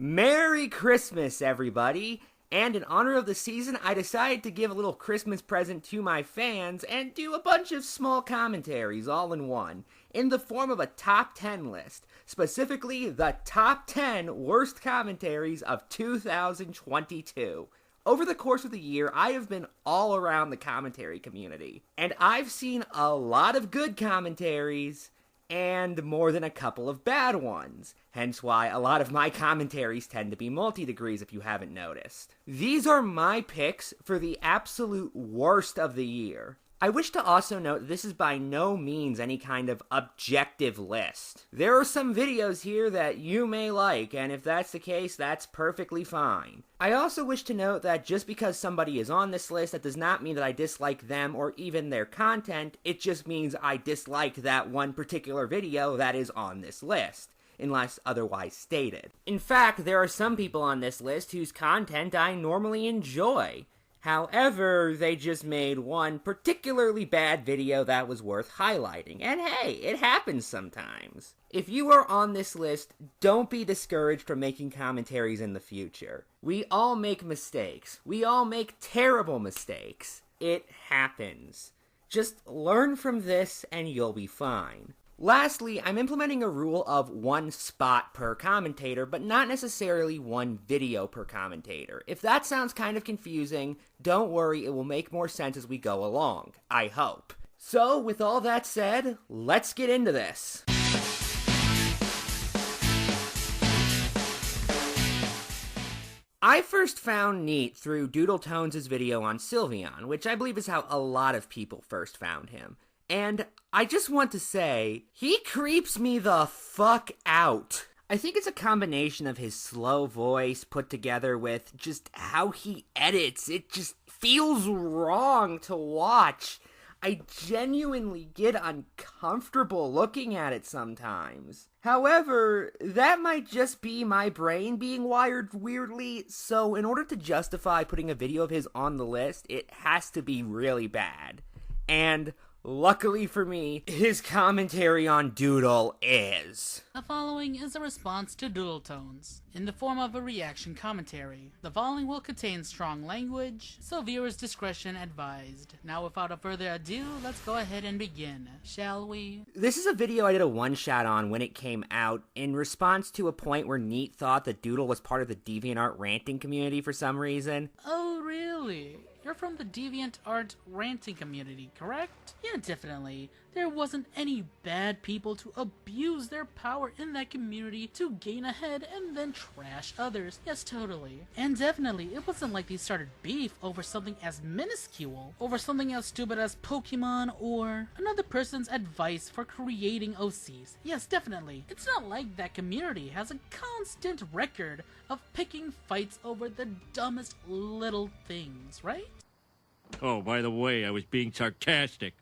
Merry Christmas, everybody! And in honor of the season, I decided to give a little Christmas present to my fans and do a bunch of small commentaries all in one, in the form of a top 10 list, specifically the top 10 worst commentaries of 2022. Over the course of the year, I have been all around the commentary community, and I've seen a lot of good commentaries, and more than a couple of bad ones, hence why a lot of my commentaries tend to be multi-degrees if you haven't noticed. These are my picks for the absolute worst of the year. I wish to also note that this is by no means any kind of objective list. There are some videos here that you may like, and if that's the case, that's perfectly fine. I also wish to note that just because somebody is on this list, that does not mean that I dislike them or even their content, it just means I dislike that one particular video that is on this list, unless otherwise stated. In fact, there are some people on this list whose content I normally enjoy. However, they just made one particularly bad video that was worth highlighting. And hey, it happens sometimes. If you are on this list, don't be discouraged from making commentaries in the future. We all make mistakes. We all make terrible mistakes. It happens. Just learn from this and you'll be fine. Lastly, I'm implementing a rule of one spot per commentator, but not necessarily one video per commentator. If that sounds kind of confusing, don't worry, it will make more sense as we go along, I hope. So, with all that said, let's get into this. I first found Neat through Doodle Tones' video on Sylveon, which I believe is how a lot of people first found him. And I just want to say, he creeps me the fuck out. I think it's a combination of his slow voice put together with just how he edits. It just feels wrong to watch. I genuinely get uncomfortable looking at it sometimes. However, that might just be my brain being wired weirdly, so in order to justify putting a video of his on the list, it has to be really bad. And luckily for me, his commentary on Doodle is... The following is a response to Doodle Tones, in the form of a reaction commentary. The following will contain strong language, so viewers' discretion advised. Now without further ado, let's go ahead and begin, shall we? This is a video I did a one-shot on when it came out, in response to a point where Neat thought that Doodle was part of the DeviantArt ranting community for some reason. Oh, really? You're from the DeviantArt ranting community, correct? Yeah, definitely. There wasn't any bad people to abuse their power in that community to gain ahead and then trash others. Yes, totally. And definitely, it wasn't like they started beef over something as minuscule, over something as stupid as Pokemon or another person's advice for creating OCs. Yes, definitely. It's not like that community has a constant record of picking fights over the dumbest little things, right? Oh, by the way, I was being sarcastic.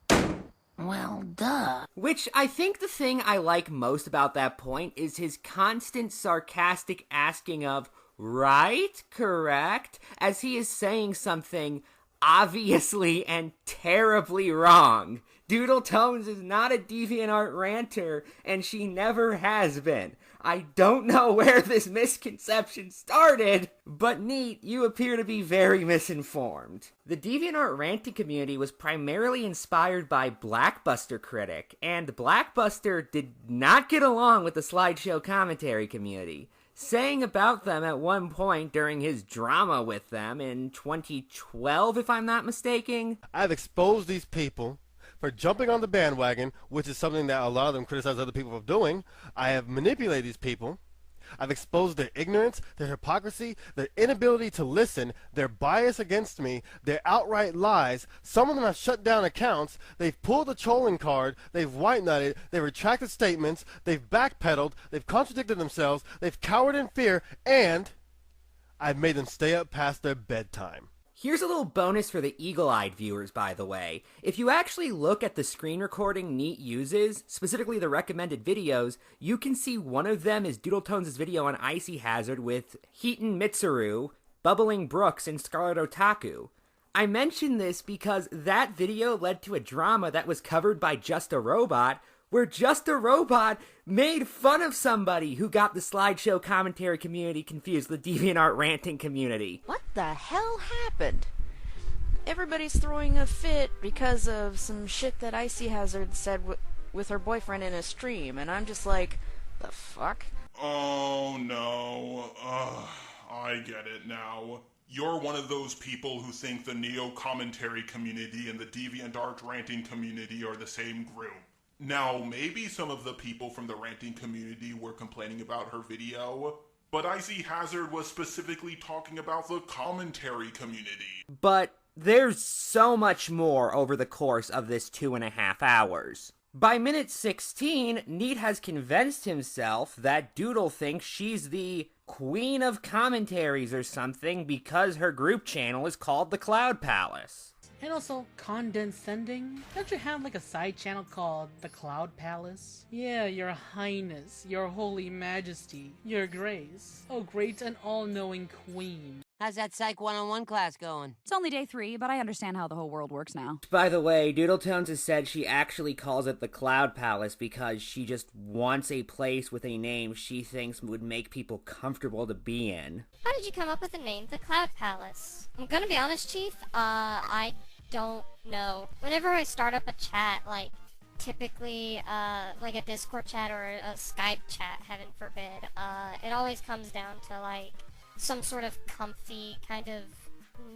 Well, duh. Which I think the thing I like most about that point is his constant sarcastic asking of, right? Correct? As he is saying something obviously and terribly wrong. Doodle Tones is not a DeviantArt ranter, and she never has been. I don't know where this misconception started, but Neat, you appear to be very misinformed. The DeviantArt ranting community was primarily inspired by Blackbuster Critic, and Blackbuster did not get along with the slideshow commentary community, saying about them at one point during his drama with them in 2012, if I'm not mistaken. I've exposed these people for jumping on the bandwagon, which is something that a lot of them criticize other people for doing. I have manipulated these people. I've exposed their ignorance, their hypocrisy, their inability to listen, their bias against me, their outright lies. Some of them have shut down accounts. They've pulled the trolling card. They've white-knighted. They've retracted statements. They've backpedaled. They've contradicted themselves. They've cowered in fear. And I've made them stay up past their bedtime. Here's a little bonus for the eagle-eyed viewers, by the way. If you actually look at the screen recording Neat uses, specifically the recommended videos, you can see one of them is Doodle Tones' video on Icy Hazard with Heaton Mitsuru, Bubbling Brooks, and Scarlet Otaku. I mention this because that video led to a drama that was covered by Just a Robot, where Just a Robot made fun of somebody who got the slideshow commentary community confused with the DeviantArt ranting community. What the hell happened? Everybody's throwing a fit because of some shit that Icy Hazard said with her boyfriend in a stream, and I'm just like, the fuck? Oh no, I get it now. You're one of those people who think the Neo commentary community and the DeviantArt ranting community are the same group. Now, maybe some of the people from the ranting community were complaining about her video, but Icy Hazard was specifically talking about the commentary community. But there's so much more over the course of this 2.5 hours. By minute 16, Neat has convinced himself that Doodle thinks she's the queen of commentaries or something because her group channel is called the Cloud Palace. And also, condescending? Don't you have like a side channel called the Cloud Palace? Yeah, your highness, your holy majesty, your grace. Oh, great and all-knowing queen. How's that Psych 101 class going? It's only day 3, but I understand how the whole world works now. By the way, Doodletones has said she actually calls it the Cloud Palace because she just wants a place with a name she thinks would make people comfortable to be in. How did you come up with the name, the Cloud Palace? I'm gonna be honest, Chief, I don't know. Whenever I start up a chat, like, typically, like a Discord chat or a Skype chat, heaven forbid, it always comes down to, like, some sort of comfy kind of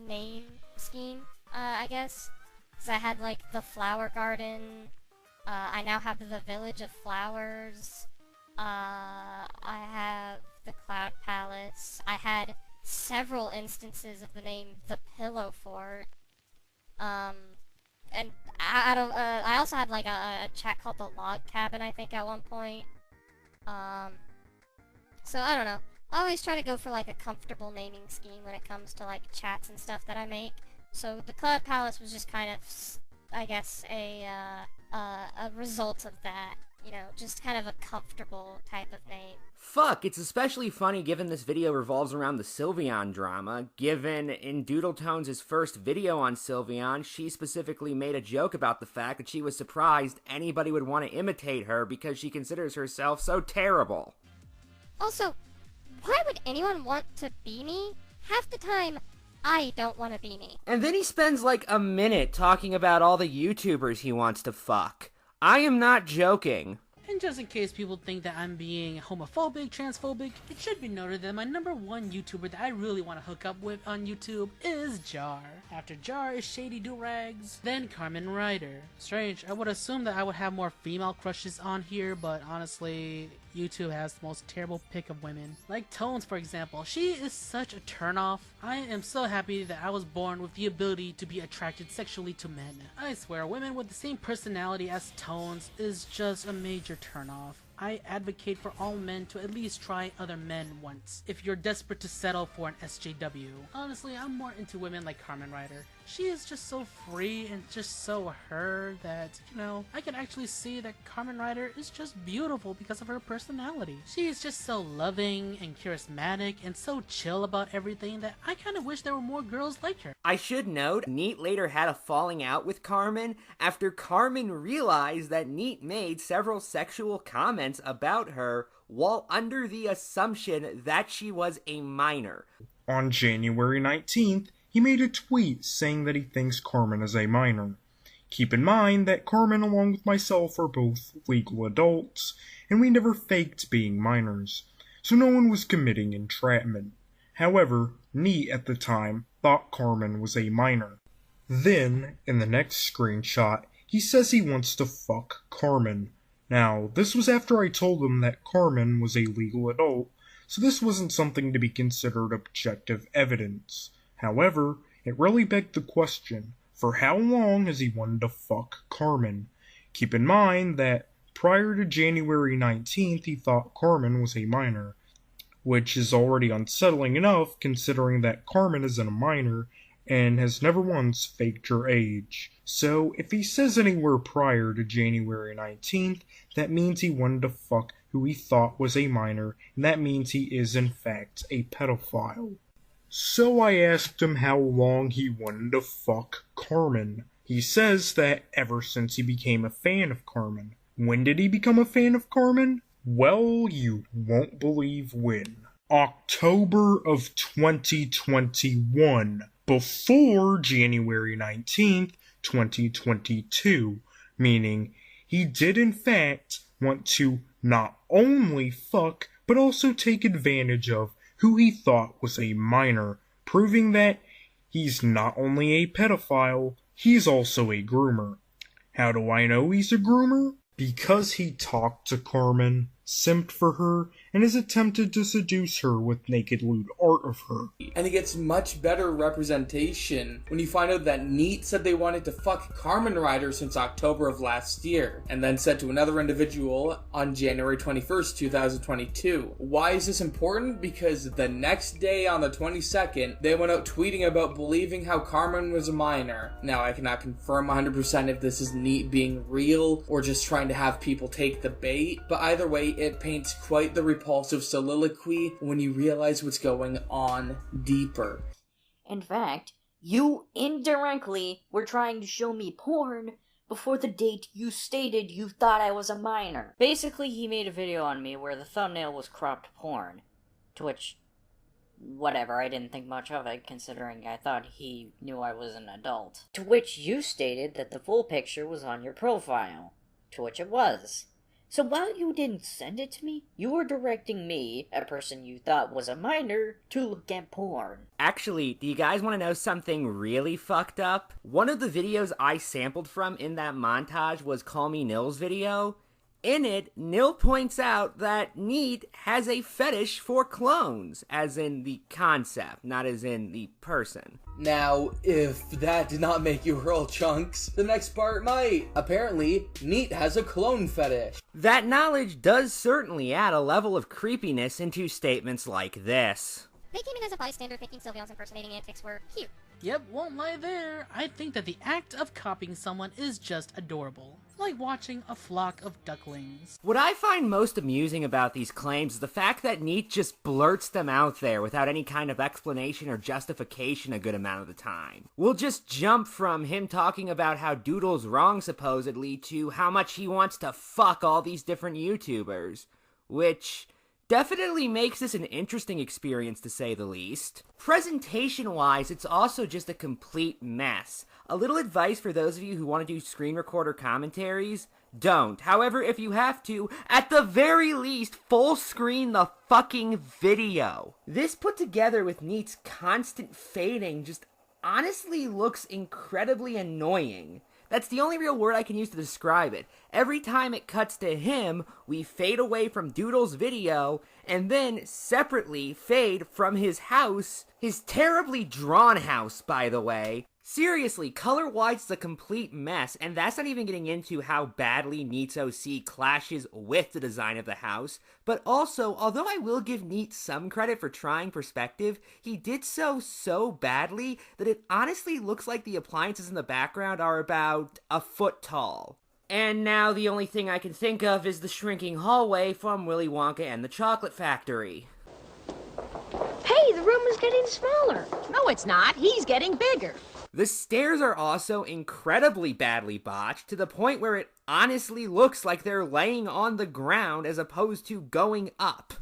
name scheme, I guess. Because I had, like, the Flower Garden, I now have the Village of Flowers, I have the Cloud Palace, I had several instances of the name the Pillow Fort, and I also had, like, a chat called the Log Cabin, I think, at one point. So, I don't know. I always try to go for, like, a comfortable naming scheme when it comes to, like, chats and stuff that I make. So the Cloud Palace was just kind of, I guess, a result of that. You know, just kind of a comfortable type of name. Fuck, it's especially funny given this video revolves around the Sylveon drama, given in Doodletones' first video on Sylveon, she specifically made a joke about the fact that she was surprised anybody would want to imitate her because she considers herself so terrible. Also, why would anyone want to be me? Half the time, I don't want to be me. And then he spends like a minute talking about all the YouTubers he wants to fuck. I am not joking. And just in case people think that I'm being homophobic, transphobic, it should be noted that my #1 YouTuber that I really want to hook up with on YouTube is Jar. After Jar is Shady Durags, then Carmen Ryder. Strange, I would assume that I would have more female crushes on here, but honestly, YouTube has the most terrible pick of women. Like Tones, for example. She is such a turnoff. I am so happy that I was born with the ability to be attracted sexually to men. I swear, women with the same personality as Tones is just a major turnoff. I advocate for all men to at least try other men once, if you're desperate to settle for an SJW. Honestly, I'm more into women like Carmen Ryder. She is just so free and just so her that, you know, I can actually see that Carmen Ryder is just beautiful because of her personality. She is just so loving and charismatic and so chill about everything that I kind of wish there were more girls like her. I should note, Neat later had a falling out with Carmen after Carmen realized that Neat made several sexual comments about her while under the assumption that she was a minor. On January 19th, he made a tweet saying that he thinks Carmen is a minor. Keep in mind that Carmen along with myself are both legal adults, and we never faked being minors, so no one was committing entrapment. However, Neat at the time thought Carmen was a minor. Then, in the next screenshot, he says he wants to fuck Carmen. Now, this was after I told him that Carmen was a legal adult, so this wasn't something to be considered objective evidence. However, it really begged the question, for how long has he wanted to fuck Carmen? Keep in mind that prior to January 19th, he thought Carmen was a minor, which is already unsettling enough considering that Carmen isn't a minor and has never once faked her age. So, if he says anywhere prior to January 19th, that means he wanted to fuck who he thought was a minor, and that means he is in fact a pedophile. So I asked him how long he wanted to fuck Carmen. He says that ever since he became a fan of Carmen. When did he become a fan of Carmen? Well, you won't believe when. October of 2021, before January 19th, 2022, meaning he did in fact want to not only fuck, but also take advantage of who he thought was a minor, proving that he's not only a pedophile, he's also a groomer. How do I know he's a groomer? Because he talked to Carmen, simped for her, and has attempted to seduce her with naked lewd art of her. And it gets much better representation when you find out that Neat said they wanted to fuck Carmen Ryder since October of last year, and then said to another individual on January 21st, 2022. Why is this important? Because the next day on the 22nd, they went out tweeting about believing how Carmen was a minor. Now, I cannot confirm 100% if this is Neat being real or just trying to have people take the bait, but either way, it paints quite the repulsive soliloquy when you realize what's going on deeper. In fact, you indirectly were trying to show me porn before the date you stated you thought I was a minor. Basically, he made a video on me where the thumbnail was cropped porn, to which, whatever, I didn't think much of it, considering I thought he knew I was an adult. To which you stated that the full picture was on your profile, to which it was. So while you didn't send it to me, you were directing me, a person you thought was a minor, to look at porn. Actually, do you guys want to know something really fucked up? One of the videos I sampled from in that montage was Call Me Nil's video. In it, Nil points out that Neat has a fetish for clones, as in the concept, not as in the person. Now, if that did not make you hurl chunks, the next part might. Apparently, Neat has a clone fetish. That knowledge does certainly add a level of creepiness into statements like this. They came in as a bystander thinking Sylvia's impersonating antics were cute. Yep, won't lie there. I think that the act of copying someone is just adorable. Like watching a flock of ducklings. What I find most amusing about these claims is the fact that Neat just blurts them out there without any kind of explanation or justification a good amount of the time. We'll just jump from him talking about how Doodle's wrong supposedly to how much he wants to fuck all these different YouTubers, which definitely makes this an interesting experience to say the least. Presentation-wise, it's also just a complete mess. A little advice for those of you who want to do screen recorder commentaries: don't. However, if you have to, at the very least, full screen the fucking video. This put together with Neat's constant fading just honestly looks incredibly annoying. That's the only real word I can use to describe it. Every time it cuts to him, we fade away from Doodle's video, and then separately fade from his house. His terribly drawn house, by the way. Seriously, color-wise, it's a complete mess, and that's not even getting into how badly Neat's OC clashes with the design of the house. But also, although I will give Neat some credit for trying perspective, he did so badly that it honestly looks like the appliances in the background are about a foot tall. And now the only thing I can think of is the shrinking hallway from Willy Wonka and the Chocolate Factory. Hey, the room is getting smaller. No, it's not. He's getting bigger. The stairs are also incredibly badly botched, to the point where it honestly looks like they're laying on the ground as opposed to going up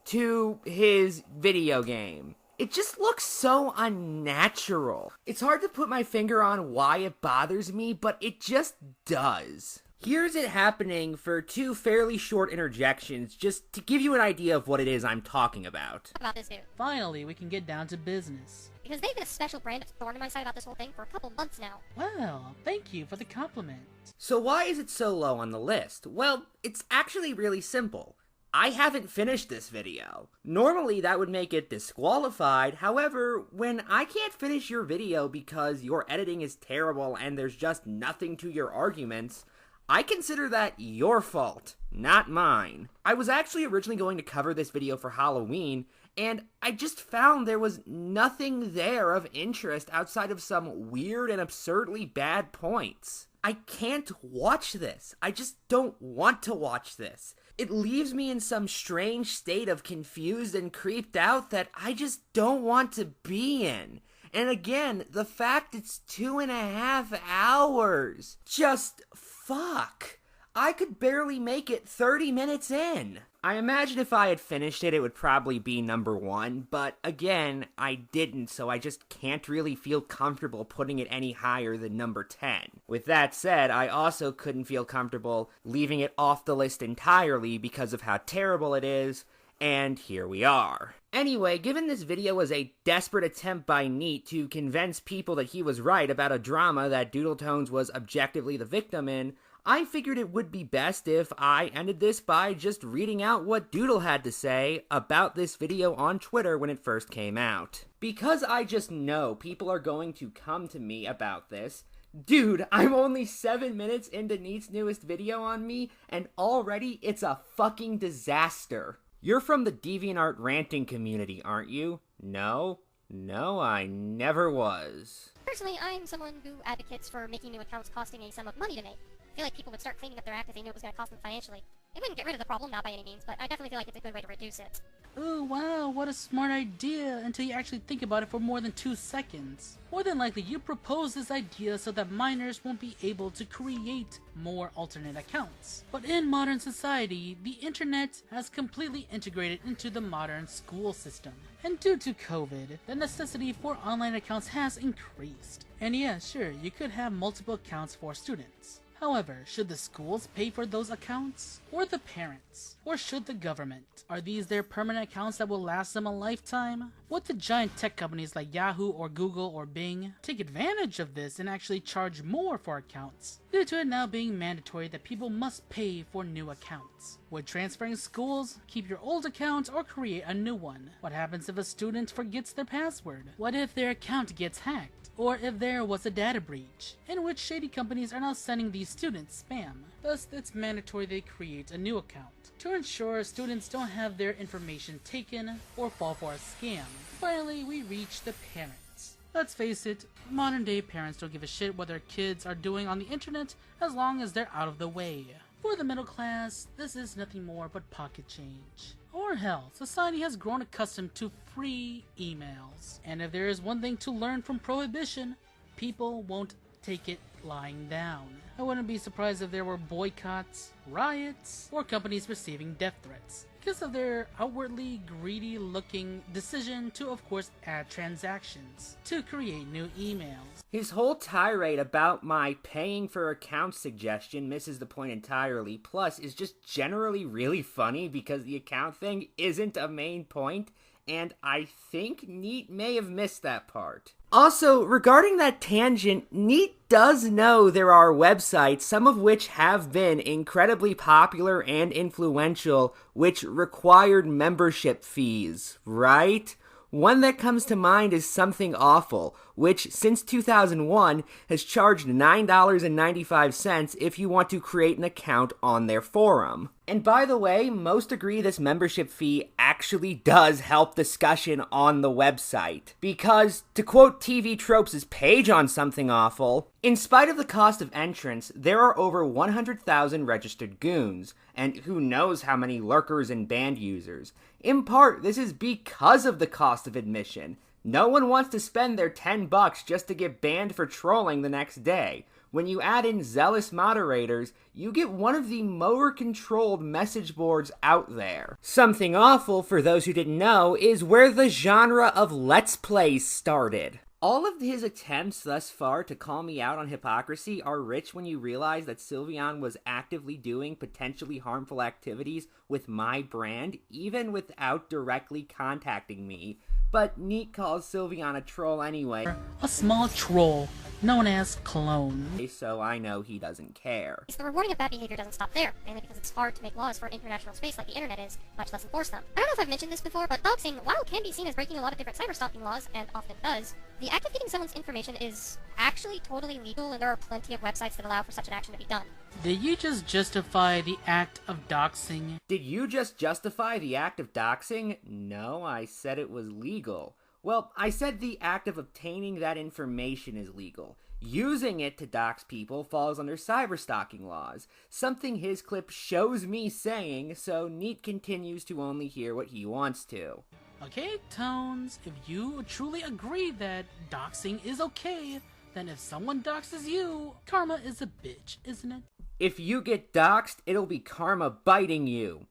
to his video game. It just looks so unnatural. It's hard to put my finger on why it bothers me, but it just does. Here's it happening for two fairly short interjections, just to give you an idea of what it is I'm talking about. About this dude. Finally, we can get down to business. Because they've been a special brand of thorn in my side about this whole thing for a couple months now. Well, thank you for the compliment. So why is it so low on the list? Well, it's actually really simple. I haven't finished this video. Normally that would make it disqualified, however, when I can't finish your video because your editing is terrible and there's just nothing to your arguments, I consider that your fault, not mine. I was actually originally going to cover this video for Halloween, and I just found there was nothing there of interest outside of some weird and absurdly bad points. I can't watch this. I just don't want to watch this. It leaves me in some strange state of confused and creeped out that I just don't want to be in. And again, the fact it's 2.5 hours. Just fuck. I could barely make it 30 minutes in. I imagine if I had finished it, it would probably be number 1, but again, I didn't, so I just can't really feel comfortable putting it any higher than number 10. With that said, I also couldn't feel comfortable leaving it off the list entirely because of how terrible it is, and here we are. Anyway, given this video was a desperate attempt by Neat to convince people that he was right about a drama that Doodletones was objectively the victim in, I figured it would be best if I ended this by just reading out what Doodle had to say about this video on Twitter when it first came out. Because I just know people are going to come to me about this, dude, I'm only 7 minutes into Neat's newest video on me, and already it's a fucking disaster. You're from the DeviantArt ranting community, aren't you? No? No, I never was. Personally, I'm someone who advocates for making new accounts costing a sum of money to make. I feel like people would start cleaning up their act if they knew it was going to cost them financially. It wouldn't get rid of the problem, not by any means, but I definitely feel like it's a good way to reduce it. Oh wow, what a smart idea until you actually think about it for more than 2 seconds. More than likely, you propose this idea so that minors won't be able to create more alternate accounts. But in modern society, the internet has completely integrated into the modern school system. And due to COVID, the necessity for online accounts has increased. And yeah, sure, you could have multiple accounts for students. However, should the schools pay for those accounts? Or the parents? Or should the government? Are these their permanent accounts that will last them a lifetime? Would the giant tech companies like Yahoo or Google or Bing take advantage of this and actually charge more for accounts, due to it now being mandatory that people must pay for new accounts? Would transferring schools keep your old account or create a new one? What happens if a student forgets their password? What if their account gets hacked? Or if there was a data breach, in which shady companies are now sending these students spam. Thus, it's mandatory they create a new account to ensure students don't have their information taken or fall for a scam. Finally, we reach the parents. Let's face it, modern day parents don't give a shit what their kids are doing on the internet as long as they're out of the way. For the middle class, this is nothing more but pocket change. Or hell, society has grown accustomed to free emails. And if there is one thing to learn from prohibition, people won't take it lying down. I wouldn't be surprised if there were boycotts, riots, or companies receiving death threats because of their outwardly greedy looking decision to of course add transactions to create new emails. His whole tirade about my paying for account suggestion misses the point entirely, plus is just generally really funny because the account thing isn't a main point, and I think Neat may have missed that part. Also, regarding that tangent, Neat does know there are websites, some of which have been incredibly popular and influential, which required membership fees, right? One that comes to mind is Something Awful, which since 2001 has charged $9.95 if you want to create an account on their forum. And by the way, most agree this membership fee actually does help discussion on the website. Because, to quote TV Tropes' page on Something Awful, in spite of the cost of entrance, there are over 100,000 registered goons, and who knows how many lurkers and band users. In part, this is because of the cost of admission. No one wants to spend their $10 just to get banned for trolling the next day. When you add in zealous moderators, you get one of the more controlled message boards out there. Something Awful, for those who didn't know, is where the genre of Let's Plays started. All of his attempts thus far to call me out on hypocrisy are rich when you realize that Sylveon was actively doing potentially harmful activities with my brand, even without directly contacting me. But Neat calls Sylveon a troll anyway. A small troll, known as Clone. So I know he doesn't care. The rewarding of bad behavior doesn't stop there, mainly because it's hard to make laws for an international space like the internet is, much less enforce them. I don't know if I've mentioned this before, but doxing, while it can be seen as breaking a lot of different cyberstalking laws, and often does, the act of getting someone's information is actually totally legal, and there are plenty of websites that allow for such an action to be done. Did you just justify the act of doxing? Did you just justify the act of doxing? No, I said it was legal. Well, I said the act of obtaining that information is legal. Using it to dox people falls under cyberstalking laws, something his clip shows me saying, so Neat continues to only hear what he wants to. Okay, Tones, if you truly agree that doxing is okay, then if someone doxes you, karma is a bitch, isn't it? If you get doxxed, it'll be karma biting you.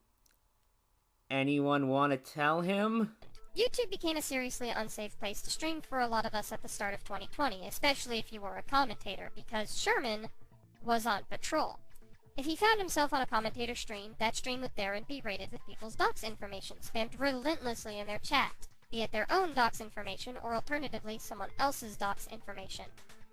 Anyone want to tell him? YouTube became a seriously unsafe place to stream for a lot of us at the start of 2020, especially if you were a commentator, because Sherman was on patrol. If he found himself on a commentator stream, that stream would therein be raided with people's dox information, spammed relentlessly in their chat, be it their own dox information or alternatively someone else's dox information.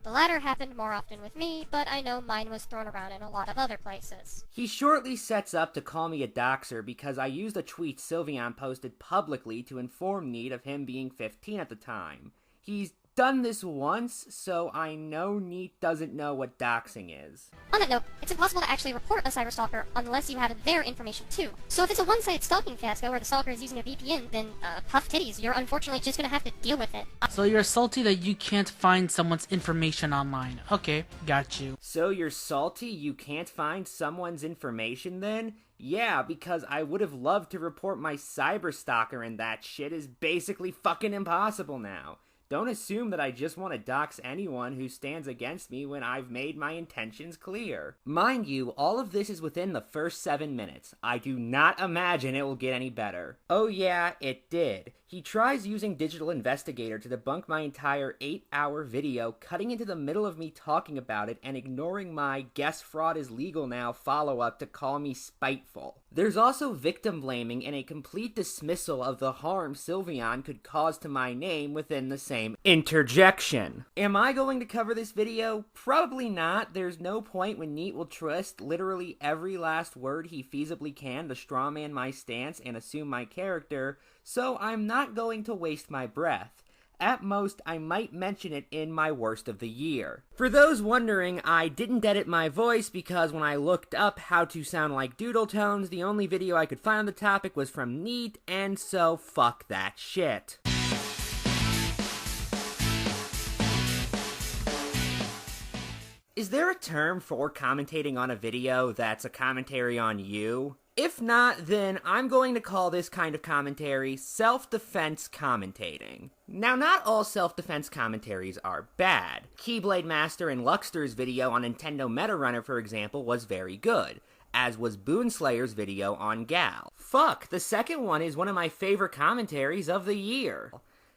The latter happened more often with me, but I know mine was thrown around in a lot of other places. He shortly sets up to call me a doxer because I used a tweet Sylveon posted publicly to inform Need of him being 15 at the time. He's done this once, so I know Neat doesn't know what doxing is. On that note, it's impossible to actually report a cyberstalker unless you have their information too. So if it's a one-sided stalking fiasco where the stalker is using a VPN, then puff titties, you're unfortunately just gonna have to deal with it. So you're salty that you can't find someone's information online. Okay, got you. So you're salty you can't find someone's information then? Yeah, because I would have loved to report my cyberstalker, and that shit is basically fucking impossible now. Don't assume that I just want to dox anyone who stands against me when I've made my intentions clear. Mind you, all of this is within the first 7 minutes. I do not imagine it will get any better. Oh yeah, it did. He tries using Digital Investigator to debunk my entire 8-hour video, cutting into the middle of me talking about it and ignoring my "guess fraud is legal now" follow-up to call me spiteful. There's also victim blaming and a complete dismissal of the harm Sylveon could cause to my name within the same interjection. Am I going to cover this video? Probably not. There's no point when Neat will trust literally every last word he feasibly can to strawman my stance and assume my character, so I'm not going to waste my breath. At most, I might mention it in my worst of the year. For those wondering, I didn't edit my voice because when I looked up how to sound like doodle tones, the only video I could find on the topic was from Neat, and so fuck that shit. Is there a term for commentating on a video that's a commentary on you? If not, then I'm going to call this kind of commentary self-defense commentating. Now, not all self-defense commentaries are bad. Keyblade Master and Luxter's video on Nintendo Meta Runner, for example, was very good, as was Boonslayer's video on Gal. Fuck, the second one is one of my favorite commentaries of the year.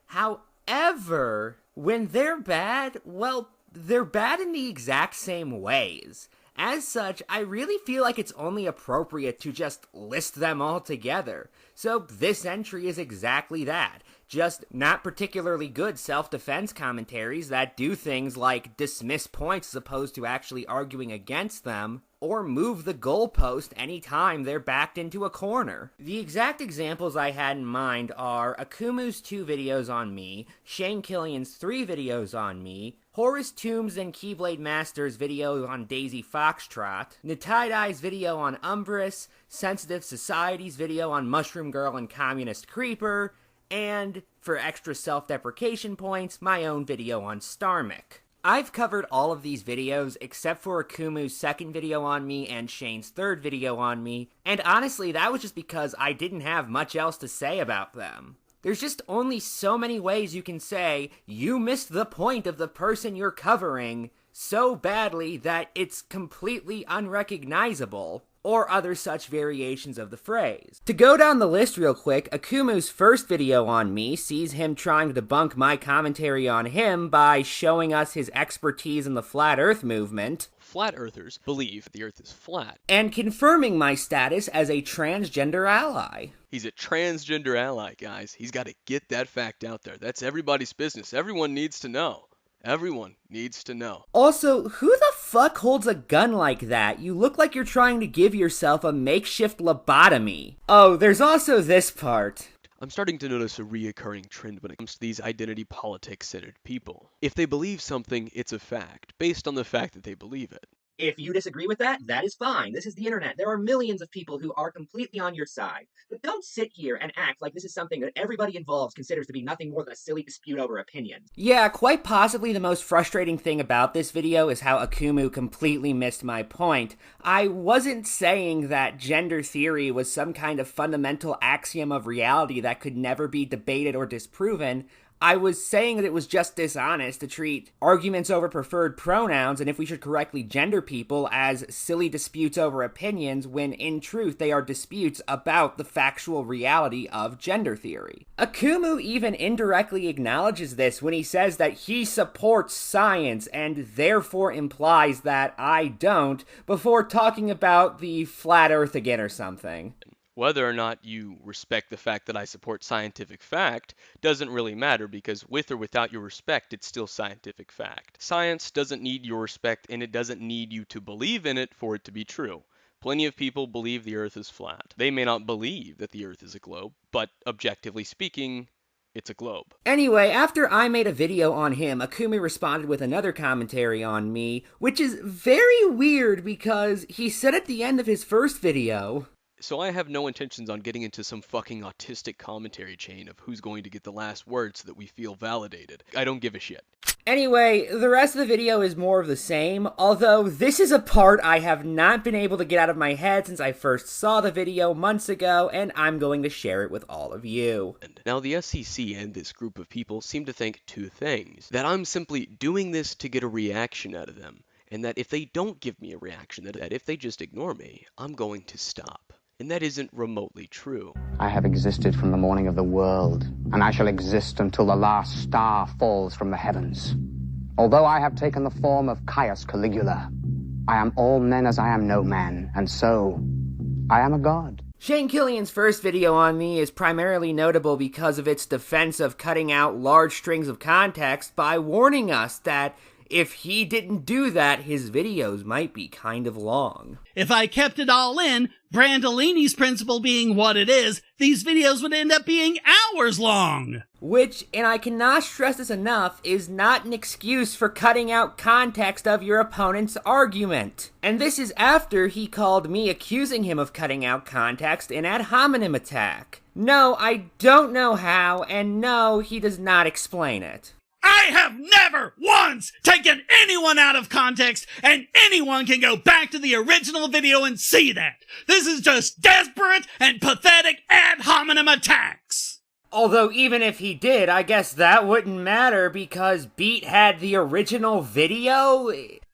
However, when they're bad, well, they're bad in the exact same ways. As such, I really feel like it's only appropriate to just list them all together. So this entry is exactly that. Just not particularly good self-defense commentaries that do things like dismiss points as opposed to actually arguing against them, or move the goalpost anytime they're backed into a corner. The exact examples I had in mind are Akumu's 2 videos on me, Shane Killian's 3 videos on me, Horace Toombs and Keyblade Master's video on Daisy Foxtrot, Natai's video on Umbrus, Sensitive Society's video on Mushroom Girl and Communist Creeper, and, for extra self-deprecation points, my own video on Starmik. I've covered all of these videos except for Akumu's 2nd video on me and Shane's 3rd video on me, and honestly that was just because I didn't have much else to say about them. There's just only so many ways you can say you missed the point of the person you're covering so badly that it's completely unrecognizable, or other such variations of the phrase. To go down the list real quick, Akumu's first video on me sees him trying to debunk my commentary on him by showing us his expertise in the Flat Earth movement. Flat Earthers believe the Earth is flat. And confirming my status as a transgender ally. He's a transgender ally, guys. He's got to get that fact out there. That's everybody's business. Everyone needs to know. Everyone needs to know. Also, who the fuck holds a gun like that? You look like you're trying to give yourself a makeshift lobotomy. Oh, there's also this part. I'm starting to notice a reoccurring trend when it comes to these identity politics-centered people. If they believe something, it's a fact, based on the fact that they believe it. If you disagree with that, that is fine. This is the internet. There are millions of people who are completely on your side. But don't sit here and act like this is something that everybody involved considers to be nothing more than a silly dispute over opinion. Yeah, quite possibly the most frustrating thing about this video is how Akumu completely missed my point. I wasn't saying that gender theory was some kind of fundamental axiom of reality that could never be debated or disproven. I was saying that it was just dishonest to treat arguments over preferred pronouns and if we should correctly gender people as silly disputes over opinions when in truth they are disputes about the factual reality of gender theory. Akumu even indirectly acknowledges this when he says that he supports science and therefore implies that I don't before talking about the flat earth again or something. Whether or not you respect the fact that I support scientific fact doesn't really matter because with or without your respect, it's still scientific fact. Science doesn't need your respect and it doesn't need you to believe in it for it to be true. Plenty of people believe the earth is flat. They may not believe that the earth is a globe, but objectively speaking, it's a globe. Anyway, after I made a video on him, Akumi responded with another commentary on me, which is very weird because he said at the end of his first video, so I have no intentions on getting into some fucking autistic commentary chain of who's going to get the last word so that we feel validated. I don't give a shit. Anyway, the rest of the video is more of the same, although this is a part I have not been able to get out of my head since I first saw the video months ago, and I'm going to share it with all of you. Now, the SEC and this group of people seem to think two things. That I'm simply doing this to get a reaction out of them, and that if they don't give me a reaction, that if they just ignore me, I'm going to stop. And that isn't remotely true. I have existed from the morning of the world, and I shall exist until the last star falls from the heavens. Although I have taken the form of Caius Caligula, I am all men as I am no man, and so I am a god. Shane Killian's first video on me is primarily notable because of its defense of cutting out large strings of context by warning us that if he didn't do that, his videos might be kind of long. If I kept it all in, Brandolini's principle being what it is, these videos would end up being hours long. Which, and I cannot stress this enough, is not an excuse for cutting out context of your opponent's argument. And this is after he called me accusing him of cutting out context in ad hominem attack. No, I don't know how, and no, he does not explain it. I have never once taken anyone out of context, and anyone can go back to the original video and see that. This is just desperate and pathetic ad hominem attacks. Although even if he did, I guess that wouldn't matter because Beat had the original video.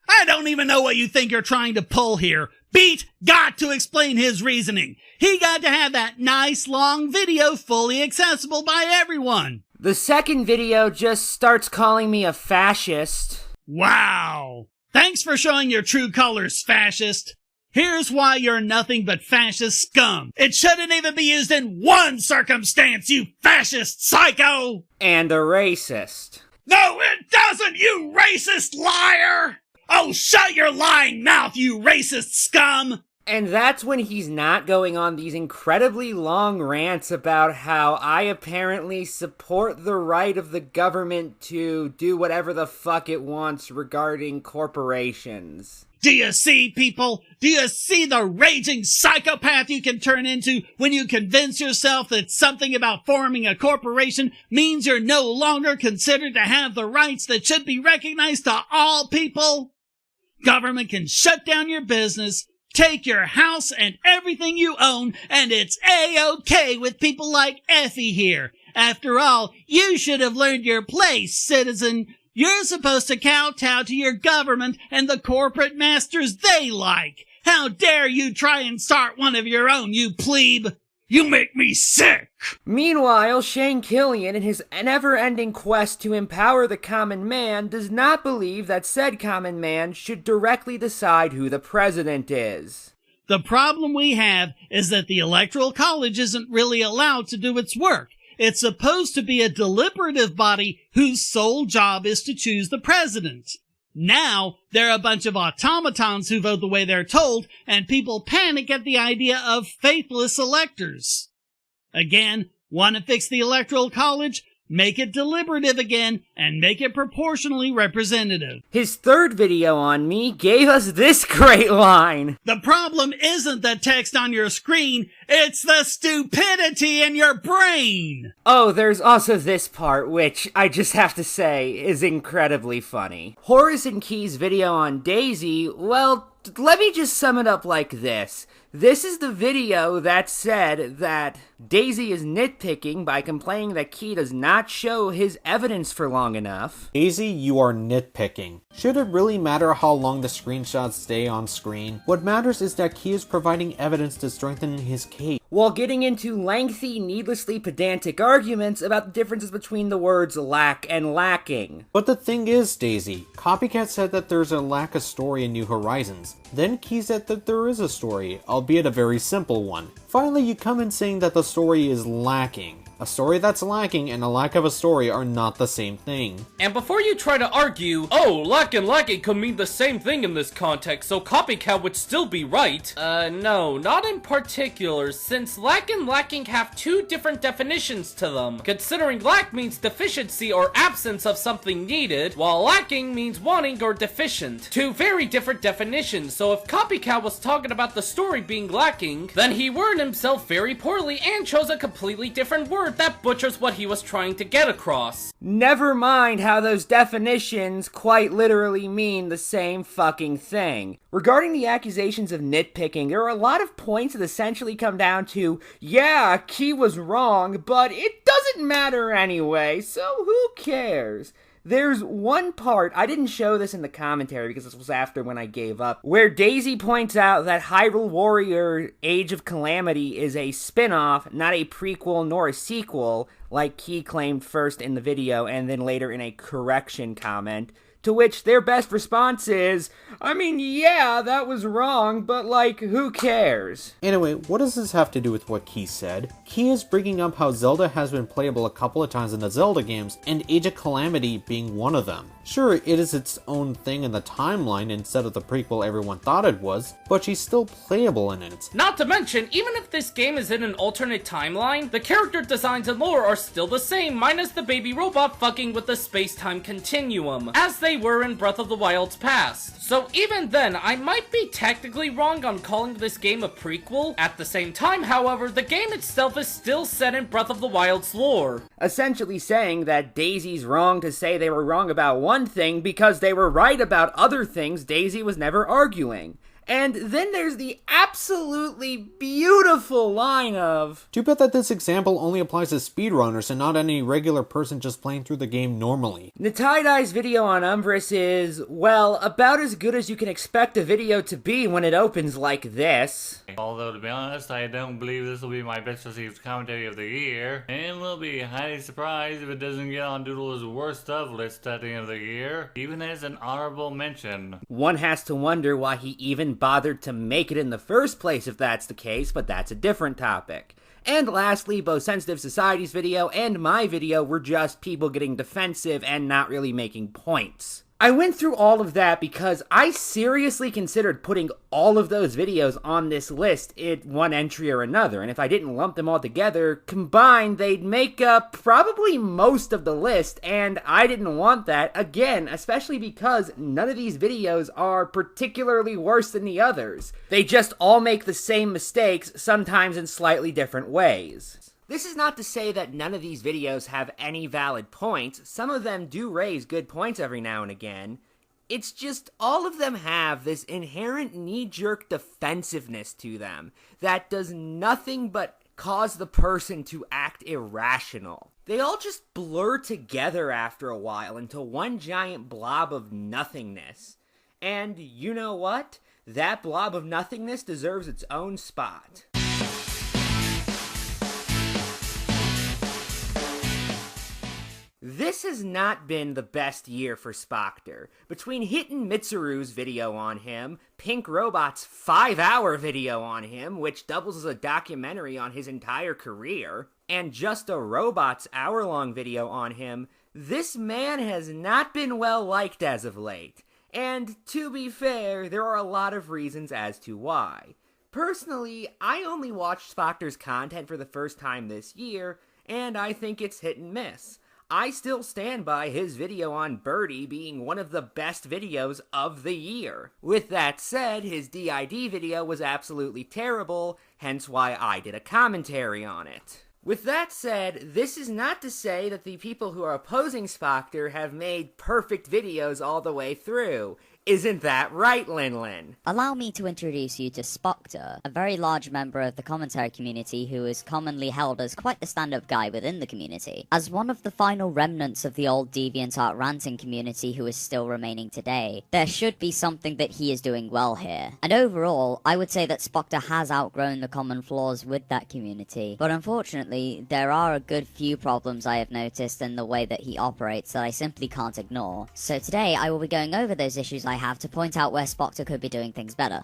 I don't even know what you think you're trying to pull here. Beat got to explain his reasoning. He got to have that nice long video fully accessible by everyone. The second video just starts calling me a fascist. Wow. Thanks for showing your true colors, fascist. Here's why you're nothing but fascist scum. It shouldn't even be used in one circumstance, you fascist psycho! And a racist. No, it doesn't, you racist liar! Oh, shut your lying mouth, you racist scum! And that's when he's not going on these incredibly long rants about how I apparently support the right of the government to do whatever the fuck it wants regarding corporations. Do you see, people? Do you see the raging psychopath you can turn into when you convince yourself that something about forming a corporation means you're no longer considered to have the rights that should be recognized to all people? Government can shut down your business, take your house and everything you own, and it's A-OK with people like Effie here. After all, you should have learned your place, citizen. You're supposed to kowtow to your government and the corporate masters they like. How dare you try and start one of your own, you plebe? You make me sick! Meanwhile, Shane Killian, in his never-ending quest to empower the common man, does not believe that said common man should directly decide who the president is. The problem we have is that the Electoral College isn't really allowed to do its work. It's supposed to be a deliberative body whose sole job is to choose the president. Now, they're a bunch of automatons who vote the way they're told, and people panic at the idea of faithless electors. Again, want to fix the Electoral College? Make it deliberative again, and make it proportionally representative. His third video on me gave us this great line. The problem isn't the text on your screen, it's the stupidity in your brain! Oh, there's also this part, which I just have to say is incredibly funny. Horace and Key's video on Daisy, well, let me just sum it up like this. This is the video that said that Daisy is nitpicking by complaining that Key does not show his evidence for long enough. Daisy, you are nitpicking. Should it really matter how long the screenshots stay on screen? What matters is that Key is providing evidence to strengthen his case, while getting into lengthy, needlessly pedantic arguments about the differences between the words lack and lacking. But the thing is, Daisy, Copycat said that there's a lack of story in New Horizons. Then Key said that there is a story, albeit a very simple one. Finally, you come in saying that the story is lacking. A story that's lacking and a lack of a story are not the same thing. And before you try to argue, oh, lack and lacking could mean the same thing in this context, so Copycat would still be right. No, not in particular, since lack and lacking have two different definitions to them. Considering lack means deficiency or absence of something needed, while lacking means wanting or deficient. Two very different definitions, so if Copycat was talking about the story being lacking, then he worded himself very poorly and chose a completely different word that butchers what he was trying to get across. Never mind how those definitions quite literally mean the same fucking thing. Regarding the accusations of nitpicking, there are a lot of points that essentially come down to, yeah, Key was wrong, but it doesn't matter anyway, so who cares? There's one part, I didn't show this in the commentary because this was after when I gave up, where Daisy points out that Hyrule Warrior Age of Calamity is a spin-off, not a prequel nor a sequel, like Key claimed first in the video and then later in a correction comment. To which their best response is, I mean, yeah, that was wrong, but like, who cares? Anyway, what does this have to do with what Key said? Key is bringing up how Zelda has been playable a couple of times in the Zelda games, and Age of Calamity being one of them. Sure, it is its own thing in the timeline instead of the prequel everyone thought it was, but she's still playable in it. Not to mention, even if this game is in an alternate timeline, the character designs and lore are still the same, minus the baby robot fucking with the space-time continuum, as they were in Breath of the Wild's past. So even then, I might be technically wrong on calling this game a prequel. At the same time, however, the game itself is still set in Breath of the Wild's lore. Essentially saying that Daisy's wrong to say they were wrong about one thing because they were right about other things Daisy was never arguing. And then there's the absolutely beautiful line of, too bad that this example only applies to speedrunners and not any regular person just playing through the game normally. Natai's video on Umbrus is, well, about as good as you can expect a video to be when it opens like this. Although, to be honest, I don't believe this will be my best received commentary of the year, and will be highly surprised if it doesn't get on Doodle's worst of list at the end of the year, even as an honorable mention. One has to wonder why he even bothered to make it in the first place if that's the case, but that's a different topic. And lastly, both Sensitive Society's video and my video were just people getting defensive and not really making points. I went through all of that because I seriously considered putting all of those videos on this list in one entry or another, and if I didn't lump them all together, combined, they'd make up probably most of the list, and I didn't want that, again, especially because none of these videos are particularly worse than the others. They just all make the same mistakes, sometimes in slightly different ways. This is not to say that none of these videos have any valid points. Some of them do raise good points every now and again. It's just all of them have this inherent knee-jerk defensiveness to them that does nothing but cause the person to act irrational. They all just blur together after a while into one giant blob of nothingness. And you know what? That blob of nothingness deserves its own spot. This has not been the best year for Spoctor. Between Hitten Mitsuru's video on him, Pink Robot's 5-hour video on him, which doubles as a documentary on his entire career, and Just a Robot's hour-long video on him, this man has not been well liked as of late. And to be fair, there are a lot of reasons as to why. Personally, I only watched Spoctor's content for the first time this year, and I think it's hit and miss. I still stand by his video on Birdie being one of the best videos of the year. With that said, his DID video was absolutely terrible, hence why I did a commentary on it. With that said, this is not to say that the people who are opposing Spoctor have made perfect videos all the way through. Isn't that right, Lin Lin? Allow me to introduce you to Spoctor, a very large member of the commentary community who is commonly held as quite the stand-up guy within the community. As one of the final remnants of the old DeviantArt ranting community who is still remaining today, there should be something that he is doing well here. And overall, I would say that Spoctor has outgrown the common flaws with that community, but unfortunately, there are a good few problems I have noticed in the way that he operates that I simply can't ignore. So today, I will be going over those issues I have to point out where Spoctor could be doing things better.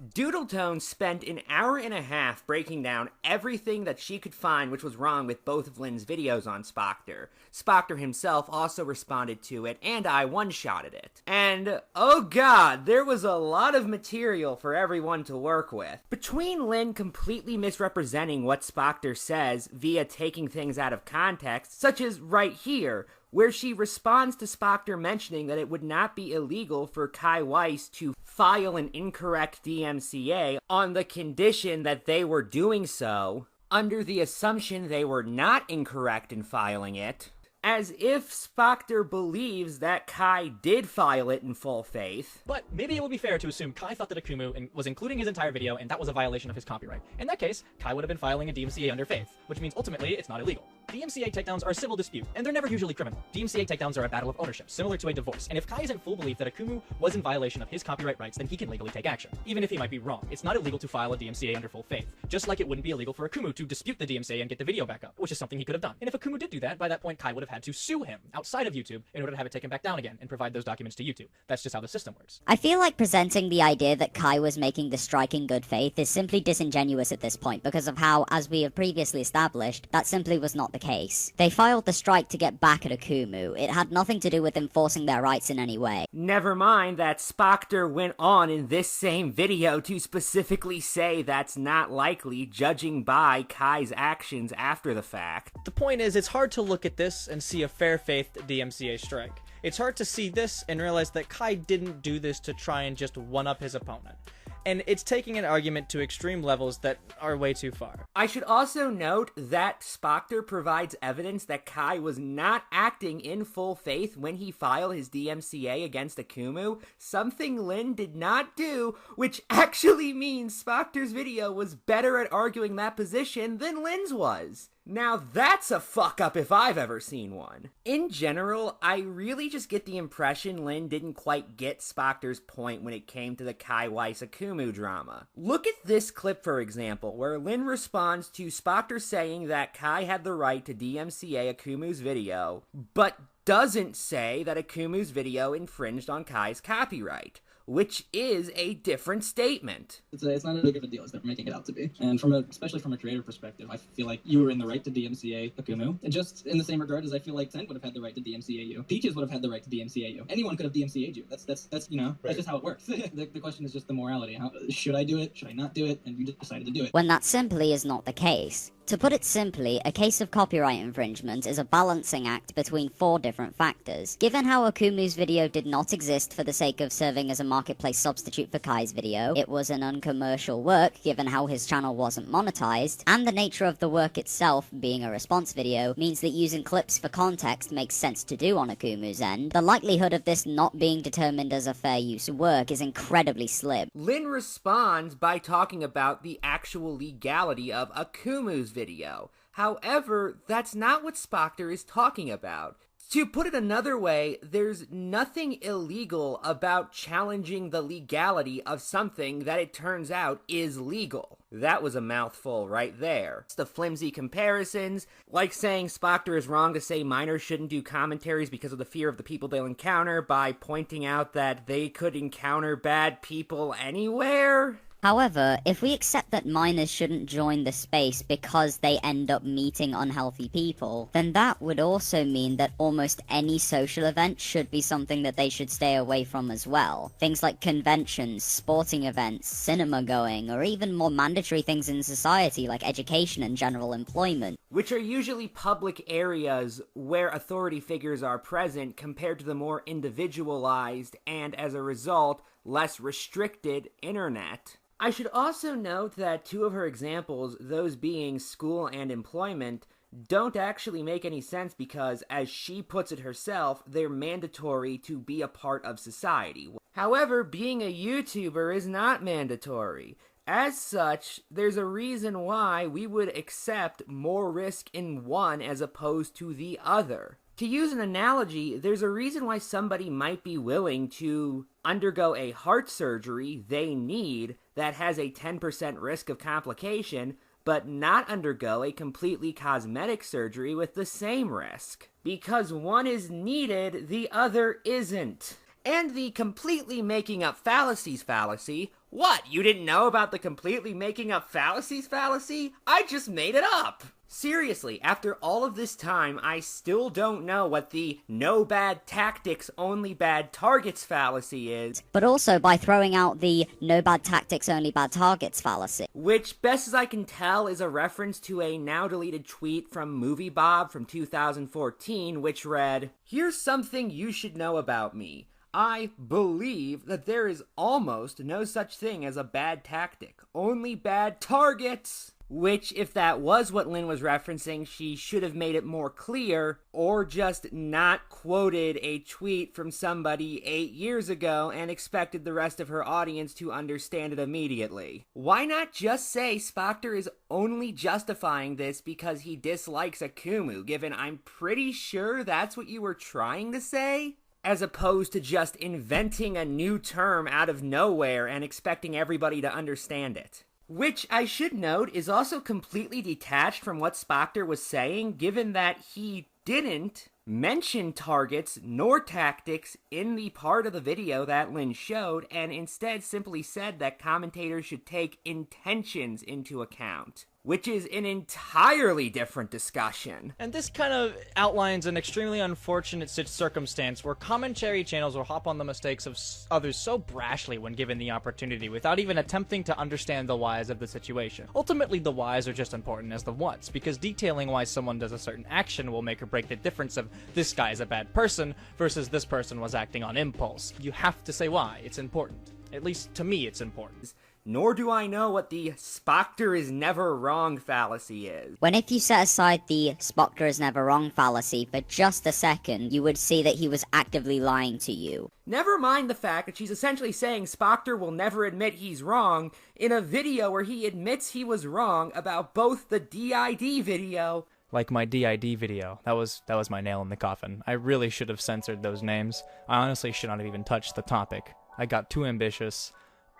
Doodletone spent an hour and a half breaking down everything that she could find which was wrong with both of Lynn's videos on Spoctor. Spoctor himself also responded to it, and I one-shotted it. And, oh god, there was a lot of material for everyone to work with. Between Lynn completely misrepresenting what Spoctor says via taking things out of context, such as right here, where she responds to Spoctor mentioning that it would not be illegal for Kai Weiss to file an incorrect DMCA on the condition that they were doing so, under the assumption they were not incorrect in filing it, as if Spoctor believes that Kai did file it in full faith. But maybe it would be fair to assume Kai thought that Akumu was including his entire video and that was a violation of his copyright. In that case, Kai would have been filing a DMCA under faith, which means ultimately it's not illegal. DMCA takedowns are a civil dispute, and they're never usually criminal. DMCA takedowns are a battle of ownership, similar to a divorce, and if Kai is in full belief that Akumu was in violation of his copyright rights, then he can legally take action, even if he might be wrong. It's not illegal to file a DMCA under full faith, just like it wouldn't be illegal for Akumu to dispute the DMCA and get the video back up, which is something he could have done. And if Akumu did do that, by that point Kai would have had to sue him outside of YouTube in order to have it taken back down again and provide those documents to YouTube. That's just how the system works. I feel like presenting the idea that Kai was making the strike in good faith is simply disingenuous at this point because of how, as we have previously established, that simply was not the case. They filed the strike to get back at Akumu. It had nothing to do with enforcing their rights in any way. Never mind that Spoctor went on in this same video to specifically say that's not likely, judging by Kai's actions after the fact. The point is, it's hard to look at this and see a fair-faith DMCA strike. It's hard to see this and realize that Kai didn't do this to try and just one-up his opponent. And it's taking an argument to extreme levels that are way too far. I should also note that Spoctor provides evidence that Kai was not acting in full faith when he filed his DMCA against Akumu, something Lynn did not do, which actually means Spoctor's video was better at arguing that position than Lynn's was. Now that's a fuck up if I've ever seen one. In general, I really just get the impression Lynn didn't quite get Spoctor's point when it came to the Kai Weiss Akumu drama. Look at this clip for example, where Lynn responds to Spoctor saying that Kai had the right to DMCA Akumu's video, but doesn't say that Akumu's video infringed on Kai's copyright, which is a different statement. It's not as big of a deal as they're making it out to be. And especially from a creator perspective, I feel like you were in the right to DMCA Akumu. And just in the same regard as I feel like Tent would have had the right to DMCA you. Peaches would have had the right to DMCA you. Anyone could have DMCA'd you. That's that's just how it works. The question is just the morality. Should I do it? Should I not do it? And you just decided to do it. When that simply is not the case. To put it simply, a case of copyright infringement is a balancing act between 4 different factors. Given how Akumu's video did not exist for the sake of serving as a marketplace substitute for Kai's video, it was an uncommercial work given how his channel wasn't monetized, and the nature of the work itself, being a response video, means that using clips for context makes sense to do on Akumu's end, the likelihood of this not being determined as a fair use work is incredibly slim. Lynn responds by talking about the actual legality of Akumu's video. However, that's not what Spoctor is talking about. To put it another way, there's nothing illegal about challenging the legality of something that it turns out is legal. That was a mouthful right there. It's the flimsy comparisons, like saying Spoctor is wrong to say minors shouldn't do commentaries because of the fear of the people they'll encounter by pointing out that they could encounter bad people anywhere. However, if we accept that minors shouldn't join the space because they end up meeting unhealthy people, then that would also mean that almost any social event should be something that they should stay away from as well. Things like conventions, sporting events, cinema going, or even more mandatory things in society like education and general employment. Which are usually public areas where authority figures are present compared to the more individualized and, as a result, less restricted internet. I should also note that 2 of her examples, those being school and employment, don't actually make any sense because, as she puts it herself, they're mandatory to be a part of society. However, being a YouTuber is not mandatory. As such, there's a reason why we would accept more risk in one as opposed to the other. To use an analogy, there's a reason why somebody might be willing to undergo a heart surgery they need that has a 10% risk of complication, but not undergo a completely cosmetic surgery with the same risk. Because one is needed, the other isn't. And the completely making up fallacies fallacy. What, you didn't know about the completely making up fallacies fallacy? I just made it up! Seriously, after all of this time, I still don't know what the no bad tactics, only bad targets fallacy is. But also by throwing out the no bad tactics, only bad targets fallacy. Which, best as I can tell, is a reference to a now-deleted tweet from Movie Bob from 2014, which read, "Here's something you should know about me. I believe that there is almost no such thing as a bad tactic, only bad targets." Which, if that was what Lynn was referencing, she should have made it more clear, or just not quoted a tweet from somebody 8 years ago and expected the rest of her audience to understand it immediately. Why not just say Spoctor is only justifying this because he dislikes Akumu, given I'm pretty sure that's what you were trying to say? As opposed to just inventing a new term out of nowhere and expecting everybody to understand it. Which, I should note, is also completely detached from what Spoctor was saying, given that he didn't mention targets nor tactics in the part of the video that Lynn showed, and instead simply said that commentators should take intentions into account. Which is an entirely different discussion. And this kind of outlines an extremely unfortunate circumstance where commentary channels will hop on the mistakes of others so brashly when given the opportunity without even attempting to understand the whys of the situation. Ultimately, the whys are just important as the whats, because detailing why someone does a certain action will make or break the difference of this guy is a bad person versus this person was acting on impulse. You have to say why. It's important. At least to me, it's important. Nor do I know what the Spoctor is never wrong fallacy is. When if you set aside the Spoctor is never wrong fallacy for just a second, you would see that he was actively lying to you. Never mind the fact that she's essentially saying Spoctor will never admit he's wrong in a video where he admits he was wrong about both the DID video. Like my DID video. That was my nail in the coffin. I really should have censored those names. I honestly should not have even touched the topic. I got too ambitious.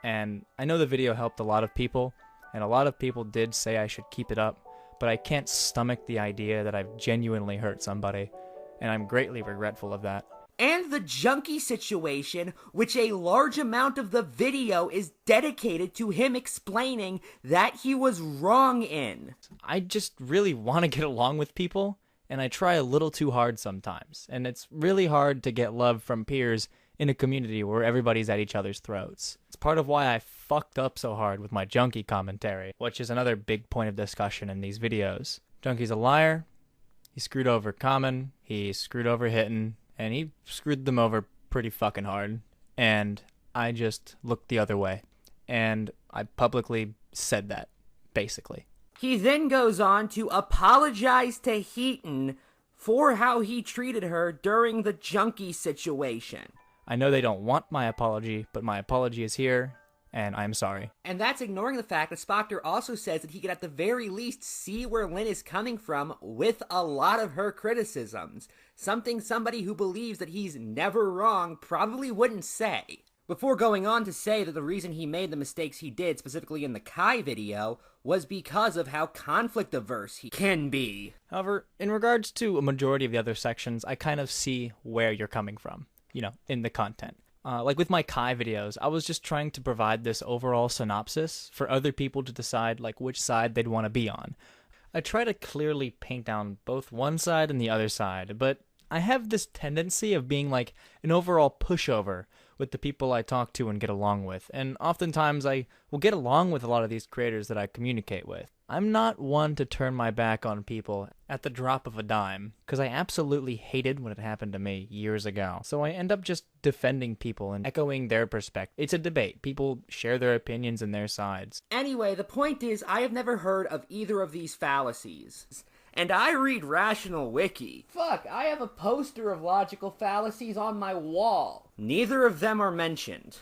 And I know the video helped a lot of people, and a lot of people did say I should keep it up, but I can't stomach the idea that I've genuinely hurt somebody, and I'm greatly regretful of that. And the junkie situation, which a large amount of the video is dedicated to him explaining that he was wrong in. I just really want to get along with people, and I try a little too hard sometimes, and it's really hard to get love from peers in a community where everybody's at each other's throats. It's part of why I fucked up so hard with my junkie commentary, which is another big point of discussion in these videos. Junkie's a liar, he screwed over Common, he screwed over Hittin', and he screwed them over pretty fucking hard, and I just looked the other way. And I publicly said that, basically. He then goes on to apologize to Heaton for how he treated her during the junkie situation. I know they don't want my apology, but my apology is here, and I'm sorry. And that's ignoring the fact that Spoctor also says that he could at the very least see where Lynn is coming from with a lot of her criticisms. Something somebody who believes that he's never wrong probably wouldn't say. Before going on to say that the reason he made the mistakes he did, specifically in the Kai video, was because of how conflict averse he can be. However, in regards to a majority of the other sections, I kind of see where you're coming from. You know, in the content. Like with my Kai videos, I was just trying to provide this overall synopsis for other people to decide like which side they'd want to be on. I try to clearly paint down both one side and the other side, but I have this tendency of being like an overall pushover with the people I talk to and get along with, and oftentimes I will get along with a lot of these creators that I communicate with. I'm not one to turn my back on people at the drop of a dime, because I absolutely hated when it happened to me years ago. So I end up just defending people and echoing their perspective. It's a debate. People share their opinions and their sides. Anyway, the point is, I have never heard of either of these fallacies. and I read Rational Wiki. Fuck, I have a poster of logical fallacies on my wall. Neither of them are mentioned.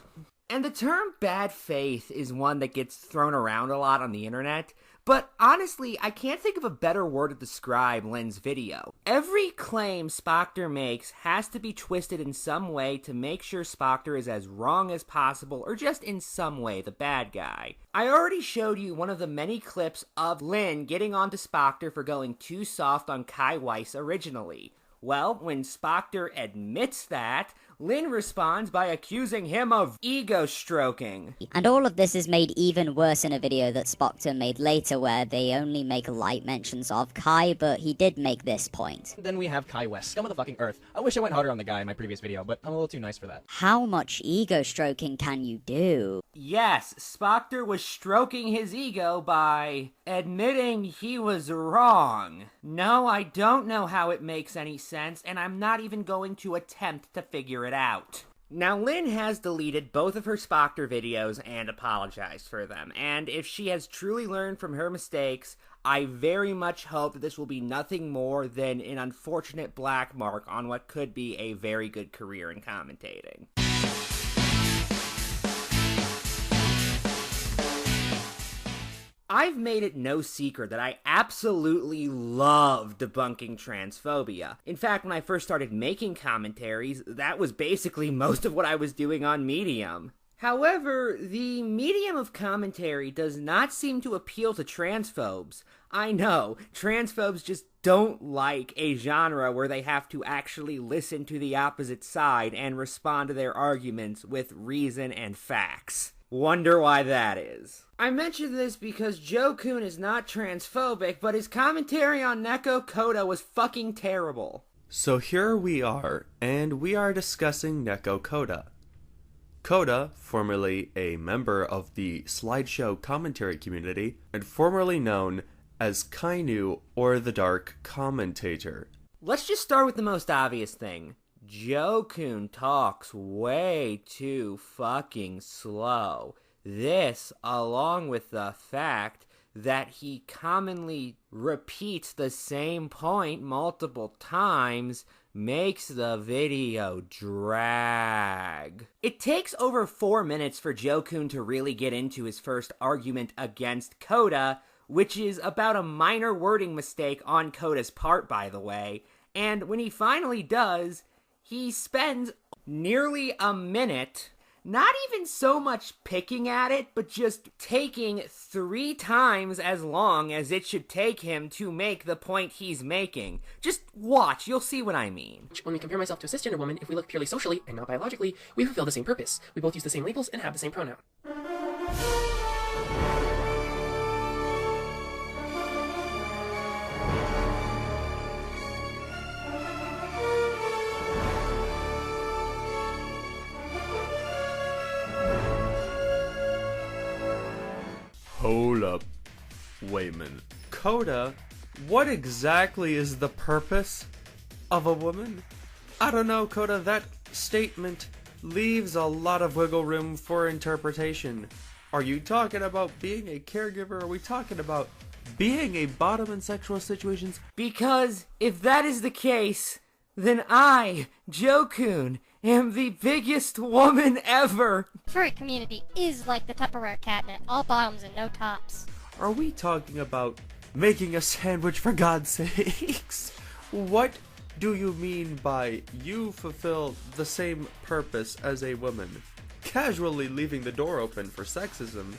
And the term bad faith is one that gets thrown around a lot on the internet, but honestly, I can't think of a better word to describe Lynn's video. Every claim Spoctor makes has to be twisted in some way to make sure Spoctor is as wrong as possible, or just in some way the bad guy. I already showed you one of the many clips of Lynn getting onto Spoctor for going too soft on Kai Weiss originally. Well, when Spoctor admits that, Lynn responds by accusing him of ego stroking. And all of this is made even worse in a video that Spoctor made later where they only make light mentions of Kai, but he did make this point. Then we have Kai West, scum of the fucking earth. I wish I went harder on the guy in my previous video, but I'm a little too nice for that. How much ego stroking can you do? Yes, Spoctor was stroking his ego by admitting he was wrong. No, I don't know how it makes any sense, and I'm not even going to attempt to figure it out. Now, Lynn has deleted both of her Spoctor videos and apologized for them, and if she has truly learned from her mistakes, I very much hope that this will be nothing more than an unfortunate black mark on what could be a very good career in commentating. I've made it no secret that I absolutely love debunking transphobia. In fact, when I first started making commentaries, that was basically most of what I was doing on Medium. However, the medium of commentary does not seem to appeal to transphobes. I know, transphobes just don't like a genre where they have to actually listen to the opposite side and respond to their arguments with reason and facts. Wonder why that is. I mention this because Joe Kuhn is not transphobic, but his commentary on Neko Koda was fucking terrible. So here we are, and we are discussing Neko Koda. Koda, formerly a member of the slideshow commentary community, and formerly known as Kainu or the Dark Commentator. Let's just start with the most obvious thing. Joe Kuhn talks way too fucking slow. This, along with the fact that he commonly repeats the same point multiple times, makes the video drag. It takes over 4 minutes for Joe Kuhn to really get into his first argument against Koda, which is about a minor wording mistake on Koda's part, by the way, and when he finally does, he spends nearly a minute not even so much picking at it, but just taking 3 times as long as it should take him to make the point he's making. Just watch, you'll see what I mean. When we compare myself to a cisgender woman, if we look purely socially and not biologically, we fulfill the same purpose. We both use the same labels and have the same pronoun. Hold up. Wait a minute. Koda, what exactly is the purpose of a woman? I don't know, Koda, that statement leaves a lot of wiggle room for interpretation. Are you talking about being a caregiver? Are we talking about being a bottom in sexual situations? Because if that is the case, then I, Joe Kuhn, am the biggest woman ever. Furry community is like the Tupperware cabinet, all bottoms and no tops. Are we talking about making a sandwich, for God's sakes? What do you mean by you fulfill the same purpose as a woman? Casually leaving the door open for sexism,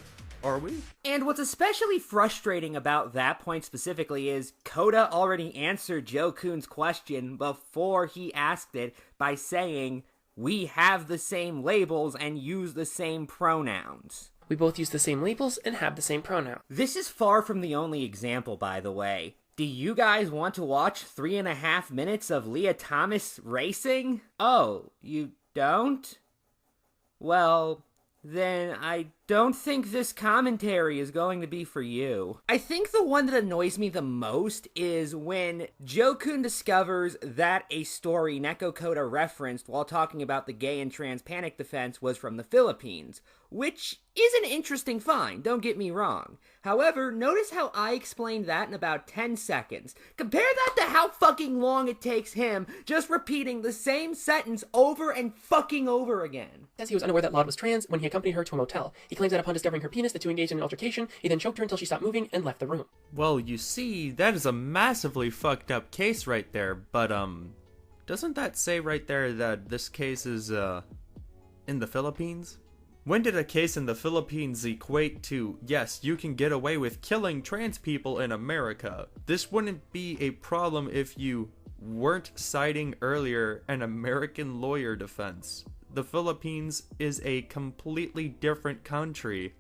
are we? And what's especially frustrating about that point specifically is Koda already answered Joe Kuhn's question before he asked it by saying, we have the same labels and use the same pronouns. We both use the same labels and have the same pronoun. This is far from the only example, by the way. Do you guys want to watch 3.5 minutes of Leah Thomas racing? Oh, you don't? Well, then I don't think this commentary is going to be for you. I think the one that annoys me the most is when Jokun discovers that a story Neko Koda referenced while talking about the gay and trans panic defense was from the Philippines, which is an interesting find, don't get me wrong. However, notice how I explained that in about 10 seconds. Compare that to how fucking long it takes him just repeating the same sentence over and fucking over again. Says he was unaware that Laud was trans when he accompanied her to a motel. He claims that upon discovering her penis, the two engaged in an altercation. He then choked her until she stopped moving and left the room. Well, you see, that is a massively fucked up case right there, but, doesn't that say right there that this case is, in the Philippines? When did a case in the Philippines equate to, yes, you can get away with killing trans people in America? This wouldn't be a problem if you weren't citing earlier an American lawyer defense. The Philippines is a completely different country.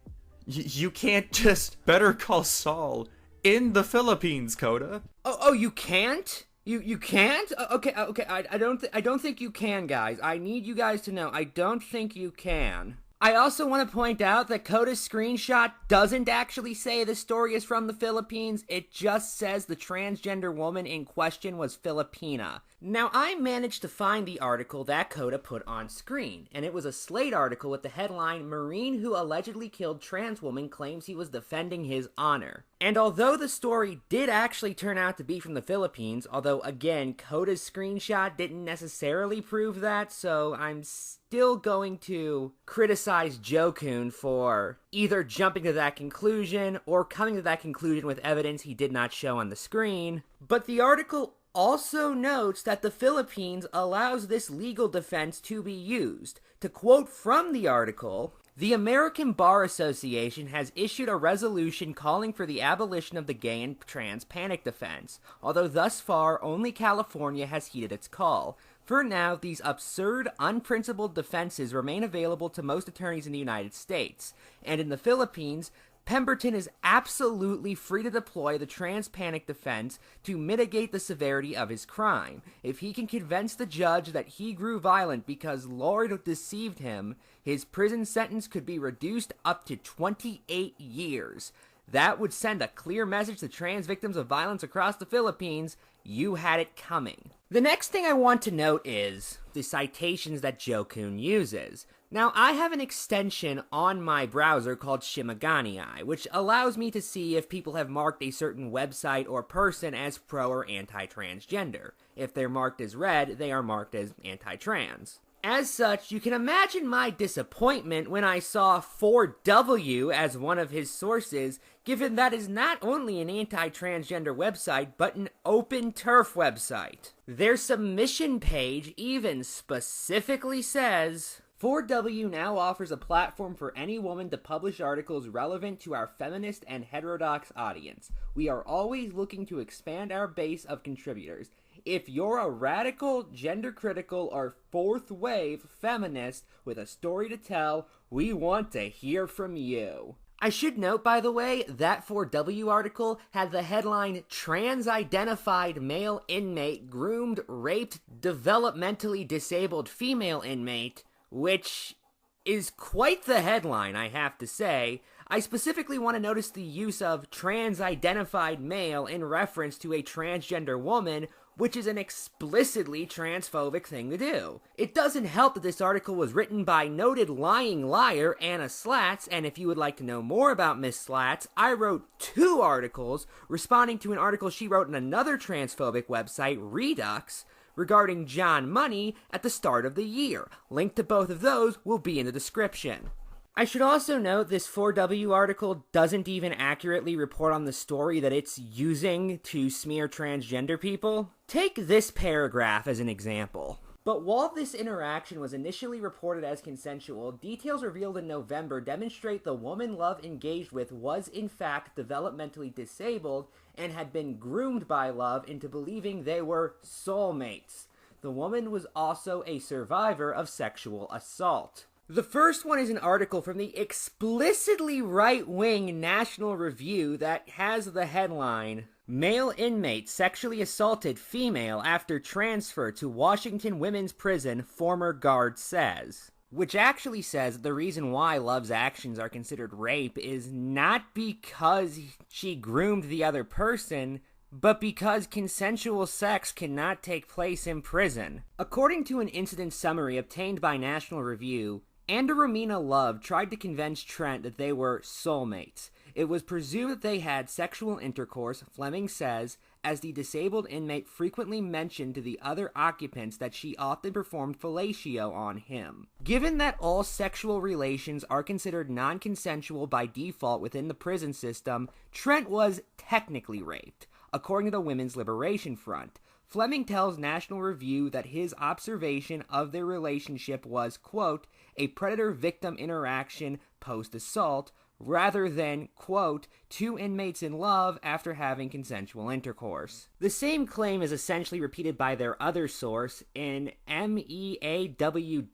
You can't just Better Call Saul in the Philippines, Coda. Oh, you can't? You can't? Okay. I don't think you can, guys. I need you guys to know. I don't think you can. I also want to point out that Coda's screenshot doesn't actually say the story is from the Philippines. It just says the transgender woman in question was Filipina. Now, I managed to find the article that Coda put on screen, and it was a Slate article with the headline, "Marine who allegedly killed trans woman claims he was defending his honor." And although the story did actually turn out to be from the Philippines, although again, Coda's screenshot didn't necessarily prove that, so I'm still going to criticize Jokun for either jumping to that conclusion or coming to that conclusion with evidence he did not show on the screen. But the article also notes that the Philippines allows this legal defense to be used. To quote from the article, "The American Bar Association has issued a resolution calling for the abolition of the gay and trans panic defense, although thus far only California has heeded its call. For now, these absurd, unprincipled defenses remain available to most attorneys in the United States, and in the Philippines, Pemberton is absolutely free to deploy the trans panic defense to mitigate the severity of his crime. If he can convince the judge that he grew violent because Lord deceived him, his prison sentence could be reduced up to 28 years. That would send a clear message to trans victims of violence across the Philippines. You had it coming." The next thing I want to note is the citations that Jokun uses. Now, I have an extension on my browser called Shimagani, which allows me to see if people have marked a certain website or person as pro or anti-transgender. If they're marked as red, they are marked as anti-trans. As such, you can imagine my disappointment when I saw 4W as one of his sources, given that is not only an anti-transgender website, but an open turf website. Their submission page even specifically says, 4W now offers a platform for any woman to publish articles relevant to our feminist and heterodox audience. We are always looking to expand our base of contributors. If you're a radical, gender-critical, or fourth-wave feminist with a story to tell, we want to hear from you. I should note, by the way, that 4W article had the headline, "Trans-identified male inmate groomed, raped, developmentally disabled female inmate," which is quite the headline, I have to say. I specifically want to notice the use of trans-identified male in reference to a transgender woman, which is an explicitly transphobic thing to do. It doesn't help that this article was written by noted lying liar Anna Slatz, and if you would like to know more about Miss Slatz, I wrote 2 articles responding to an article she wrote on another transphobic website, Redux, regarding John Money at the start of the year. Link to both of those will be in the description. I should also note this 4W article doesn't even accurately report on the story that it's using to smear transgender people. Take this paragraph as an example. But while this interaction was initially reported as consensual, details revealed in November demonstrate the woman Love engaged with was in fact developmentally disabled and had been groomed by Love into believing they were soulmates. The woman was also a survivor of sexual assault. The first one is an article from the explicitly right-wing National Review that has the headline, "Male inmate sexually assaulted female after transfer to Washington Women's Prison, former guard says." which actually says the reason why Love's actions are considered rape is not because she groomed the other person, but because consensual sex cannot take place in prison. According to an incident summary obtained by National Review, Romina Love tried to convince Trent that they were soulmates. It was presumed that they had sexual intercourse, Fleming says, as the disabled inmate frequently mentioned to the other occupants that she often performed fellatio on him. Given that all sexual relations are considered non-consensual by default within the prison system, Trent was technically raped, according to the Women's Liberation Front. Fleming tells National Review that his observation of their relationship was, quote, a predator-victim interaction post-assault, rather than, quote, two inmates in love after having consensual intercourse. The same claim is essentially repeated by their other source, an MEAWW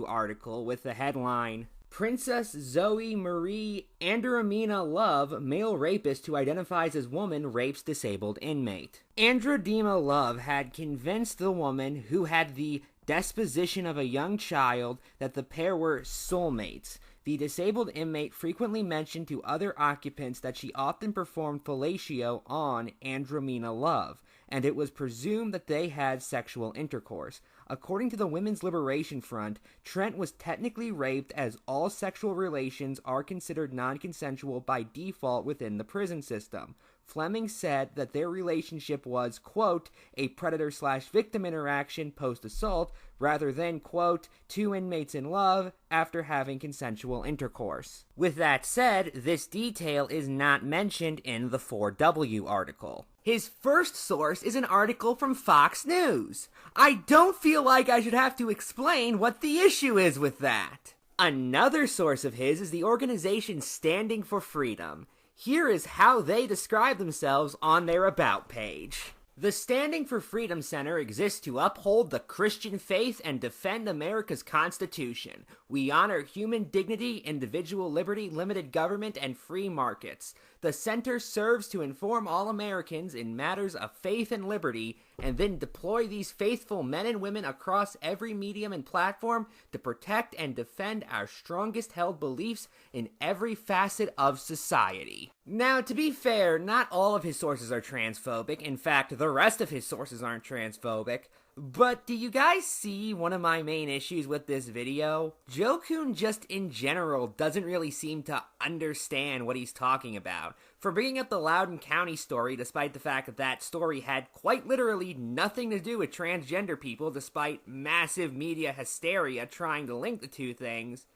article with the headline, Princess Zoe Marie Andromina Love, male rapist who identifies as woman, rapes disabled inmate. Andromina Love had convinced the woman, who had the disposition of a young child, that the pair were soulmates. The disabled inmate frequently mentioned to other occupants that she often performed fellatio on Andromina Love, and it was presumed that they had sexual intercourse. According to the Women's Liberation Front, Trent was technically raped as all sexual relations are considered non-consensual by default within the prison system. Fleming said that their relationship was, quote, a predator-slash-victim interaction post-assault, rather than, quote, two inmates in love after having consensual intercourse. With that said, this detail is not mentioned in the 4W article. His first source is an article from Fox News. I don't feel like I should have to explain what the issue is with that. Another source of his is the organization Standing for Freedom. Here is how they describe themselves on their About page. The Standing for Freedom Center exists to uphold the Christian faith and defend America's Constitution. We honor human dignity, individual liberty, limited government, and free markets. The center serves to inform all Americans in matters of faith and liberty, and then deploy these faithful men and women across every medium and platform to protect and defend our strongest held beliefs in every facet of society. Now, to be fair, not all of his sources are transphobic. In fact, the rest of his sources aren't transphobic. But do you guys see one of my main issues with this video? Joe Kuhn just in general doesn't really seem to understand what he's talking about. For bringing up the Loudoun County story, despite the fact that that story had quite literally nothing to do with transgender people, despite massive media hysteria trying to link the two things.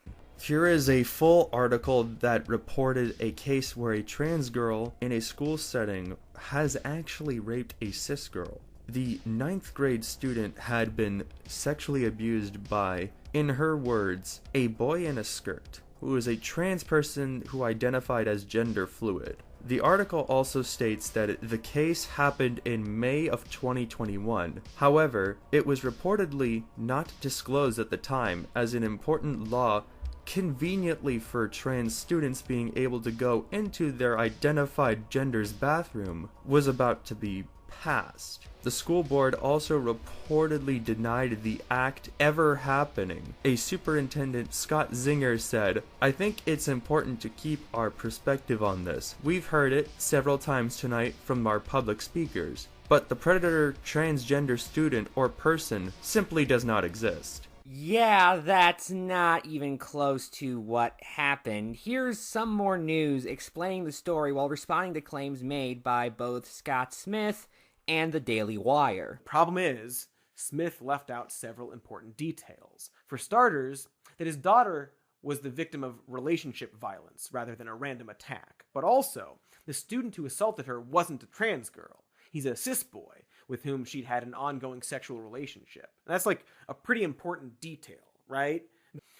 Here is a full article that reported a case where a trans girl in a school setting has actually raped a cis girl. The 9th grade student had been sexually abused by, in her words, a boy in a skirt, who was a trans person who identified as gender fluid. The article also states that the case happened in May of 2021. However, it was reportedly not disclosed at the time, as an important law conveniently for trans students being able to go into their identified gender's bathroom was about to be passed. The school board also reportedly denied the act ever happening. A superintendent, Scott Zinger, said, I think it's important to keep our perspective on this. We've heard it several times tonight from our public speakers, but the predator transgender student or person simply does not exist. Yeah, that's not even close to what happened. Here's some more news explaining the story while responding to claims made by both Scott Smith and the Daily Wire. Problem is, Smith left out several important details. For starters, that his daughter was the victim of relationship violence rather than a random attack. But also, the student who assaulted her wasn't a trans girl. He's a cis boy with whom she'd had an ongoing sexual relationship. And that's like a pretty important detail, right?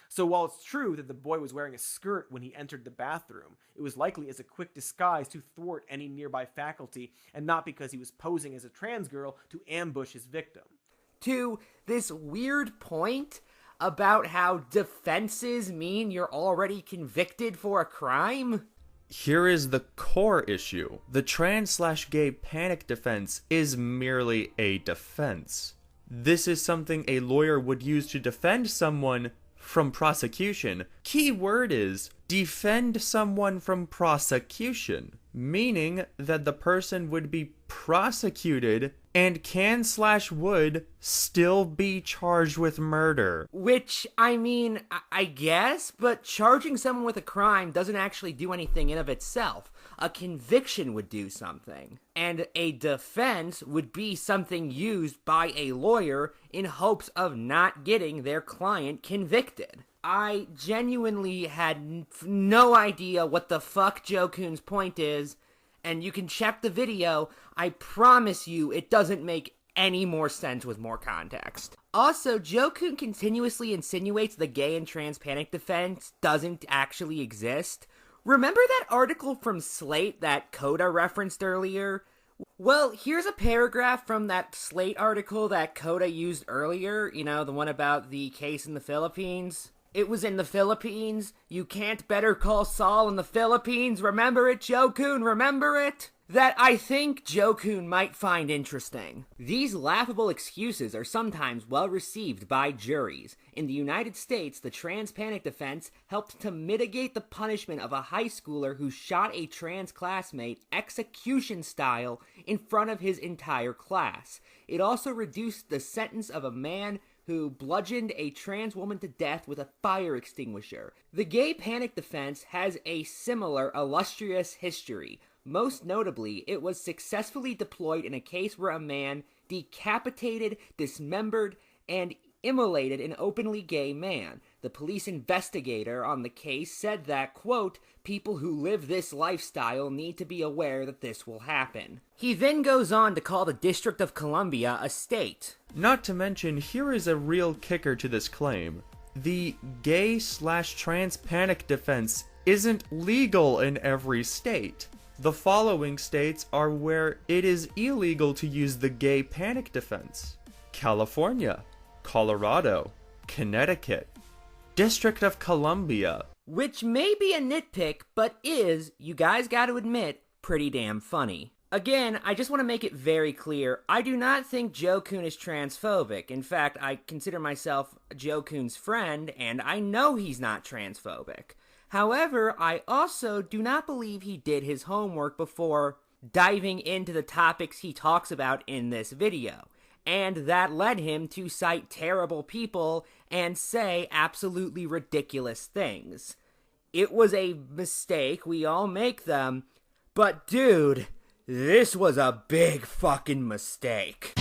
So while it's true that the boy was wearing a skirt when he entered the bathroom, it was likely as a quick disguise to thwart any nearby faculty and not because he was posing as a trans girl to ambush his victim. To this weird point about how defenses mean you're already convicted for a crime? Here is the core issue. The trans/gay panic defense is merely a defense. This is something a lawyer would use to defend someone from prosecution. Key word is defend someone from prosecution, meaning that the person would be prosecuted and can/would still be charged with murder. Which, I mean, I guess, but charging someone with a crime doesn't actually do anything in of itself. A conviction would do something. And a defense would be something used by a lawyer in hopes of not getting their client convicted. I genuinely had no idea what the fuck Joe Coon's point is, and you can check the video. I promise you it doesn't make any more sense with more context. Also, Joe Coon continuously insinuates the gay and trans panic defense doesn't actually exist. Remember that article from Slate that Coda referenced earlier? Well, here's a paragraph from that Slate article that Coda used earlier, you know, the one about the case in the Philippines. It was in the Philippines. You can't better call Saul in the Philippines. Remember it, Joe Coon? Remember it? That I think Joe Coon might find interesting. These laughable excuses are sometimes well received by juries. In the United States, the trans panic defense helped to mitigate the punishment of a high schooler who shot a trans classmate execution style in front of his entire class. It also reduced the sentence of a man who bludgeoned a trans woman to death with a fire extinguisher. The gay panic defense has a similar illustrious history. Most notably, it was successfully deployed in a case where a man decapitated, dismembered, and immolated an openly gay man. The police investigator on the case said that, quote, people who live this lifestyle need to be aware that this will happen. He then goes on to call the District of Columbia a state. Not to mention, here is a real kicker to this claim. The gay/trans panic defense isn't legal in every state. The following states are where it is illegal to use the gay panic defense: California, Colorado, Connecticut, District of Columbia. Which may be a nitpick, but is, you guys gotta admit, pretty damn funny. Again, I just want to make it very clear, I do not think Joe Coon is transphobic. In fact, I consider myself Joe Coon's friend, and I know he's not transphobic. However, I also do not believe he did his homework before diving into the topics he talks about in this video. And that led him to cite terrible people and say absolutely ridiculous things. It was a mistake, we all make them, but dude, this was a big fucking mistake.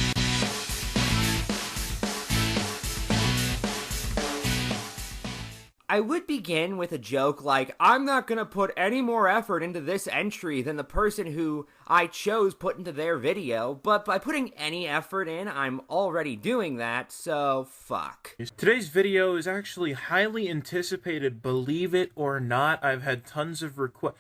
I would begin with a joke like, I'm not gonna put any more effort into this entry than the person who I chose put into their video, but by putting any effort in, I'm already doing that, so fuck. Today's video is actually highly anticipated, believe it or not. I've had tons of requests.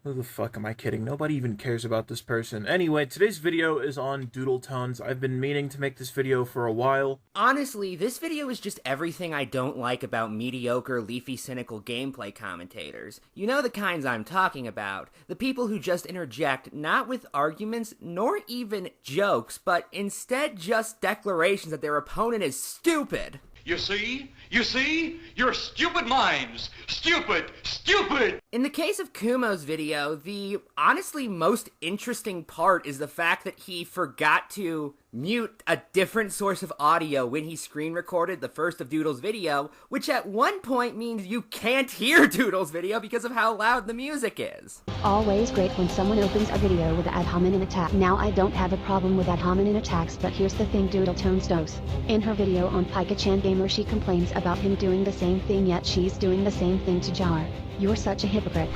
Who the fuck am I kidding? Nobody even cares about this person. Anyway, today's video is on doodle tones. I've been meaning to make this video for a while. Honestly, this video is just everything I don't like about mediocre, leafy, cynical gameplay commentators. You know the kinds I'm talking about. The people who just interject, not with arguments, nor even jokes, but instead just declarations that their opponent is stupid. You see? You see? Your stupid minds! Stupid! Stupid! In the case of Kumo's video, the honestly most interesting part is the fact that he forgot to mute a different source of audio when he screen recorded the first of Doodle's video, which at one point means you can't hear Doodle's video because of how loud the music is. Always great when someone opens a video with ad hominem attack. Now I don't have a problem with ad hominem attacks, but here's the thing, Doodle Tones does. In her video on Pika-chan Gamer, she complains about him doing the same thing, yet she's doing the same thing to Jar. You're such a hypocrite.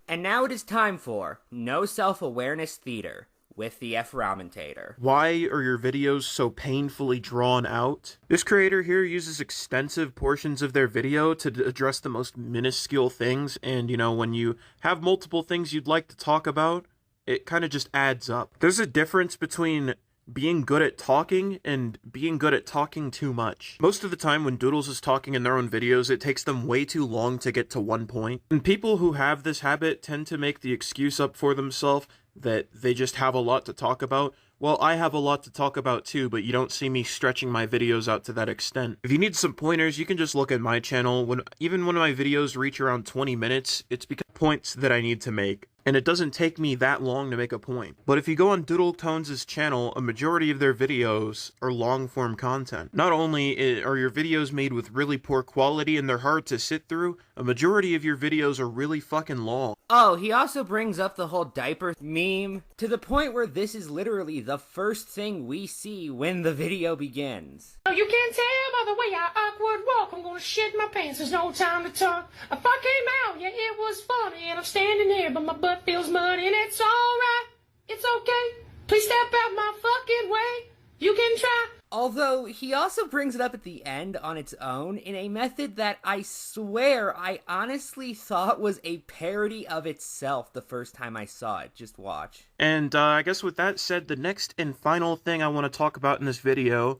And now it is time for No Self-Awareness Theater with the Ephrommentator. Why are your videos so painfully drawn out? This creator here uses extensive portions of their video to address the most minuscule things, and you know, when you have multiple things you'd like to talk about, it kind of just adds up. There's a difference between being good at talking and being good at talking too much. Most of the time when Doodles is talking in their own videos, it takes them way too long to get to one point. And people who have this habit tend to make the excuse up for themselves that they just have a lot to talk about, well, I have a lot to talk about too, but you don't see me stretching my videos out to that extent. If you need some pointers, you can just look at my channel. Even when my videos reach around 20 minutes, it's because points that I need to make. And it doesn't take me that long to make a point. But if you go on Doodletones' channel, a majority of their videos are long-form content. Not only are your videos made with really poor quality and they're hard to sit through, a majority of your videos are really fucking long. Oh, he also brings up the whole diaper meme, to the point where this is literally the first thing we see when the video begins. You can tell by the way I awkward walk, I'm gonna shit my pants, there's no time to talk. A fuck came out, yeah it was funny, and I'm standing there, but my butt feels muddy, and it's alright, it's okay. Please step out my fucking way, you can try. Although, he also brings it up at the end on its own in a method that I swear I honestly thought was a parody of itself the first time I saw it. Just watch. And I guess with that said, the next and final thing I want to talk about in this video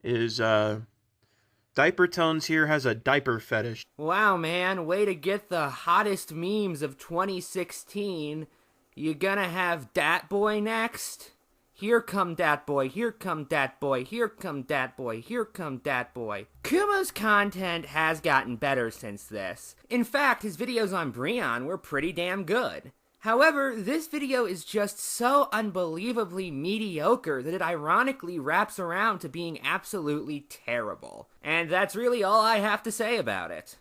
is, Diaper Tones here has a diaper fetish. Wow, man, way to get the hottest memes of 2016. You gonna have Dat Boy next? Here come Dat Boy, here come Dat Boy, here come Dat Boy, here come Dat Boy. Kumo's content has gotten better since this. In fact, his videos on Breon were pretty damn good. However, this video is just so unbelievably mediocre that it ironically wraps around to being absolutely terrible. And that's really all I have to say about it.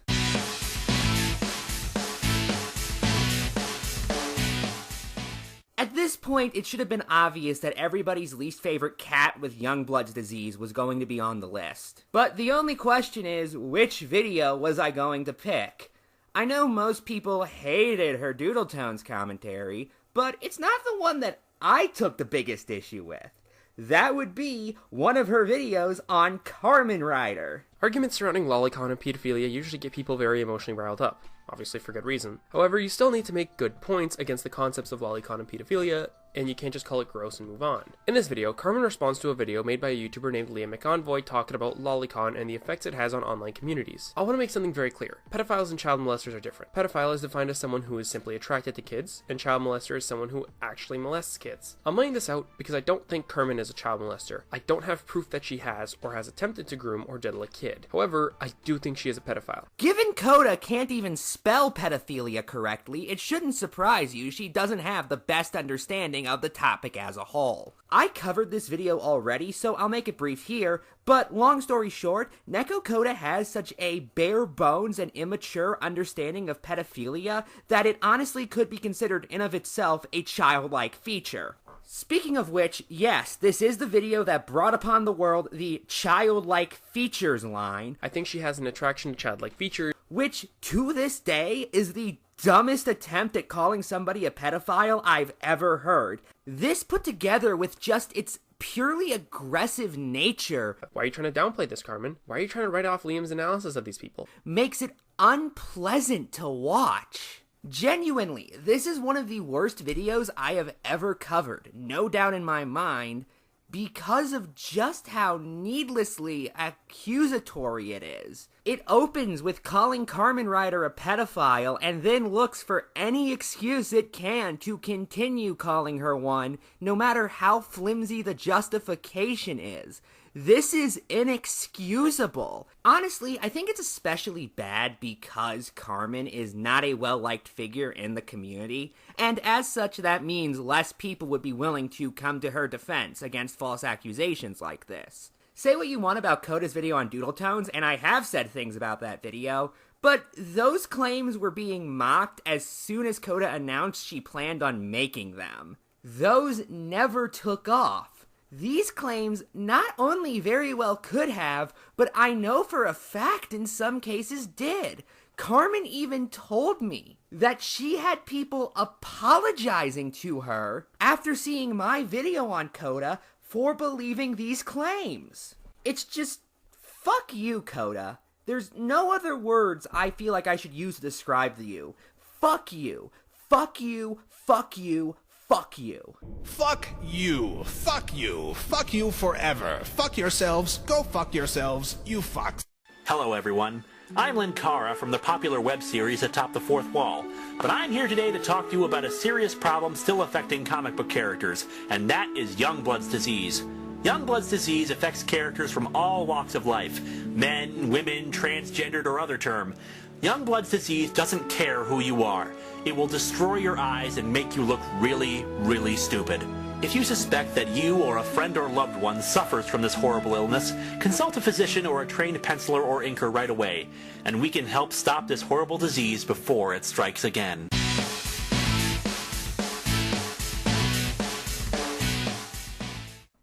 At this point, it should have been obvious that everybody's least favorite cat with Youngblood's disease was going to be on the list. But the only question is, which video was I going to pick? I know most people hated her Doodletones commentary, but it's not the one that I took the biggest issue with. That would be one of her videos on Kamen Rider. Arguments surrounding lolicon and pedophilia usually get people very emotionally riled up, obviously for good reason. However, you still need to make good points against the concepts of lolicon and pedophilia, and you can't just call it gross and move on. In this video, Carmen responds to a video made by a YouTuber named Leah McEnvoy talking about lolicon and the effects it has on online communities. I want to make something very clear. Pedophiles and child molesters are different. Pedophile is defined as someone who is simply attracted to kids, and child molester is someone who actually molests kids. I'm laying this out because I don't think Carmen is a child molester. I don't have proof that she has or has attempted to groom or diddle a kid. However, I do think she is a pedophile. Given Coda can't even spell pedophilia correctly, it shouldn't surprise you she doesn't have the best understanding of the topic as a whole. I covered this video already, so I'll make it brief here, but long story short, Neko Coda has such a bare bones and immature understanding of pedophilia that it honestly could be considered in of itself a childlike feature. Speaking of which, yes, this is the video that brought upon the world the childlike features line. I think she has an attraction to childlike features, which, to this day, is the dumbest attempt at calling somebody a pedophile I've ever heard. This put together with just its purely aggressive nature. Why are you trying to downplay this, Carmen? Why are you trying to write off Liam's analysis of these people? Makes it unpleasant to watch. Genuinely, this is one of the worst videos I have ever covered, no doubt in my mind, because of just how needlessly accusatory it is. It opens with calling Kamen Rider a pedophile and then looks for any excuse it can to continue calling her one, no matter how flimsy the justification is. This is inexcusable. Honestly, I think it's especially bad because Carmen is not a well-liked figure in the community, and as such that means less people would be willing to come to her defense against false accusations like this. Say what you want about Coda's video on Doodletones, and I have said things about that video, but those claims were being mocked as soon as Coda announced she planned on making them. Those never took off. These claims not only very well could have, but I know for a fact in some cases did. Carmen even told me that she had people apologizing to her after seeing my video on Coda for believing these claims. It's just, fuck you, Coda. There's no other words I feel like I should use to describe you. Fuck you. Fuck you. Fuck you. Fuck you. Fuck you. Fuck you. Fuck you forever. Fuck yourselves. Go fuck yourselves. You fucks. Hello everyone. I'm Linkara from the popular web series Atop the Fourth Wall, but I'm here today to talk to you about a serious problem still affecting comic book characters, and that is Youngblood's disease. Youngblood's disease affects characters from all walks of life, men, women, transgendered, or other term. Youngblood's disease doesn't care who you are. It will destroy your eyes and make you look really, really stupid. If you suspect that you or a friend or loved one suffers from this horrible illness, consult a physician or a trained penciler or inker right away, and we can help stop this horrible disease before it strikes again.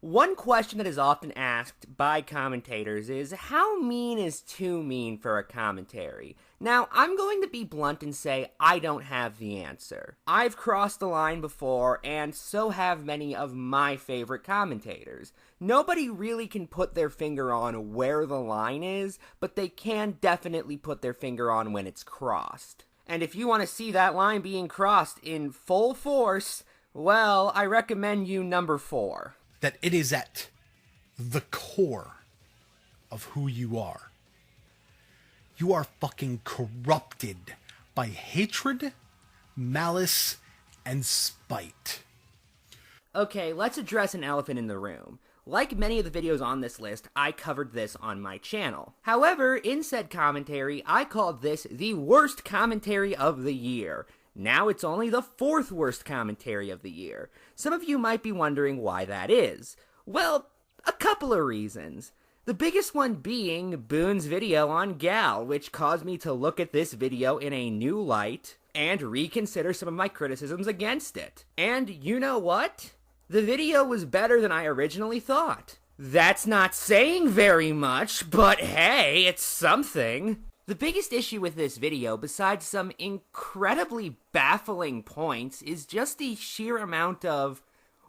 One question that is often asked by commentators is, how mean is too mean for a commentary? Now, I'm going to be blunt and say I don't have the answer. I've crossed the line before, and so have many of my favorite commentators. Nobody really can put their finger on where the line is, but they can definitely put their finger on when it's crossed. And if you want to see that line being crossed in full force, well, I recommend you number 4. That it is at the core of who you are. You are fucking corrupted by hatred, malice, and spite. Okay, let's address an elephant in the room. Like many of the videos on this list, I covered this on my channel. However, in said commentary, I called this the worst commentary of the year. Now it's only the 4th worst commentary of the year. Some of you might be wondering why that is. Well, a couple of reasons. The biggest one being Boone's video on Gal, which caused me to look at this video in a new light and reconsider some of my criticisms against it. And you know what? The video was better than I originally thought. That's not saying very much, but hey, it's something. The biggest issue with this video, besides some incredibly baffling points, is just the sheer amount of,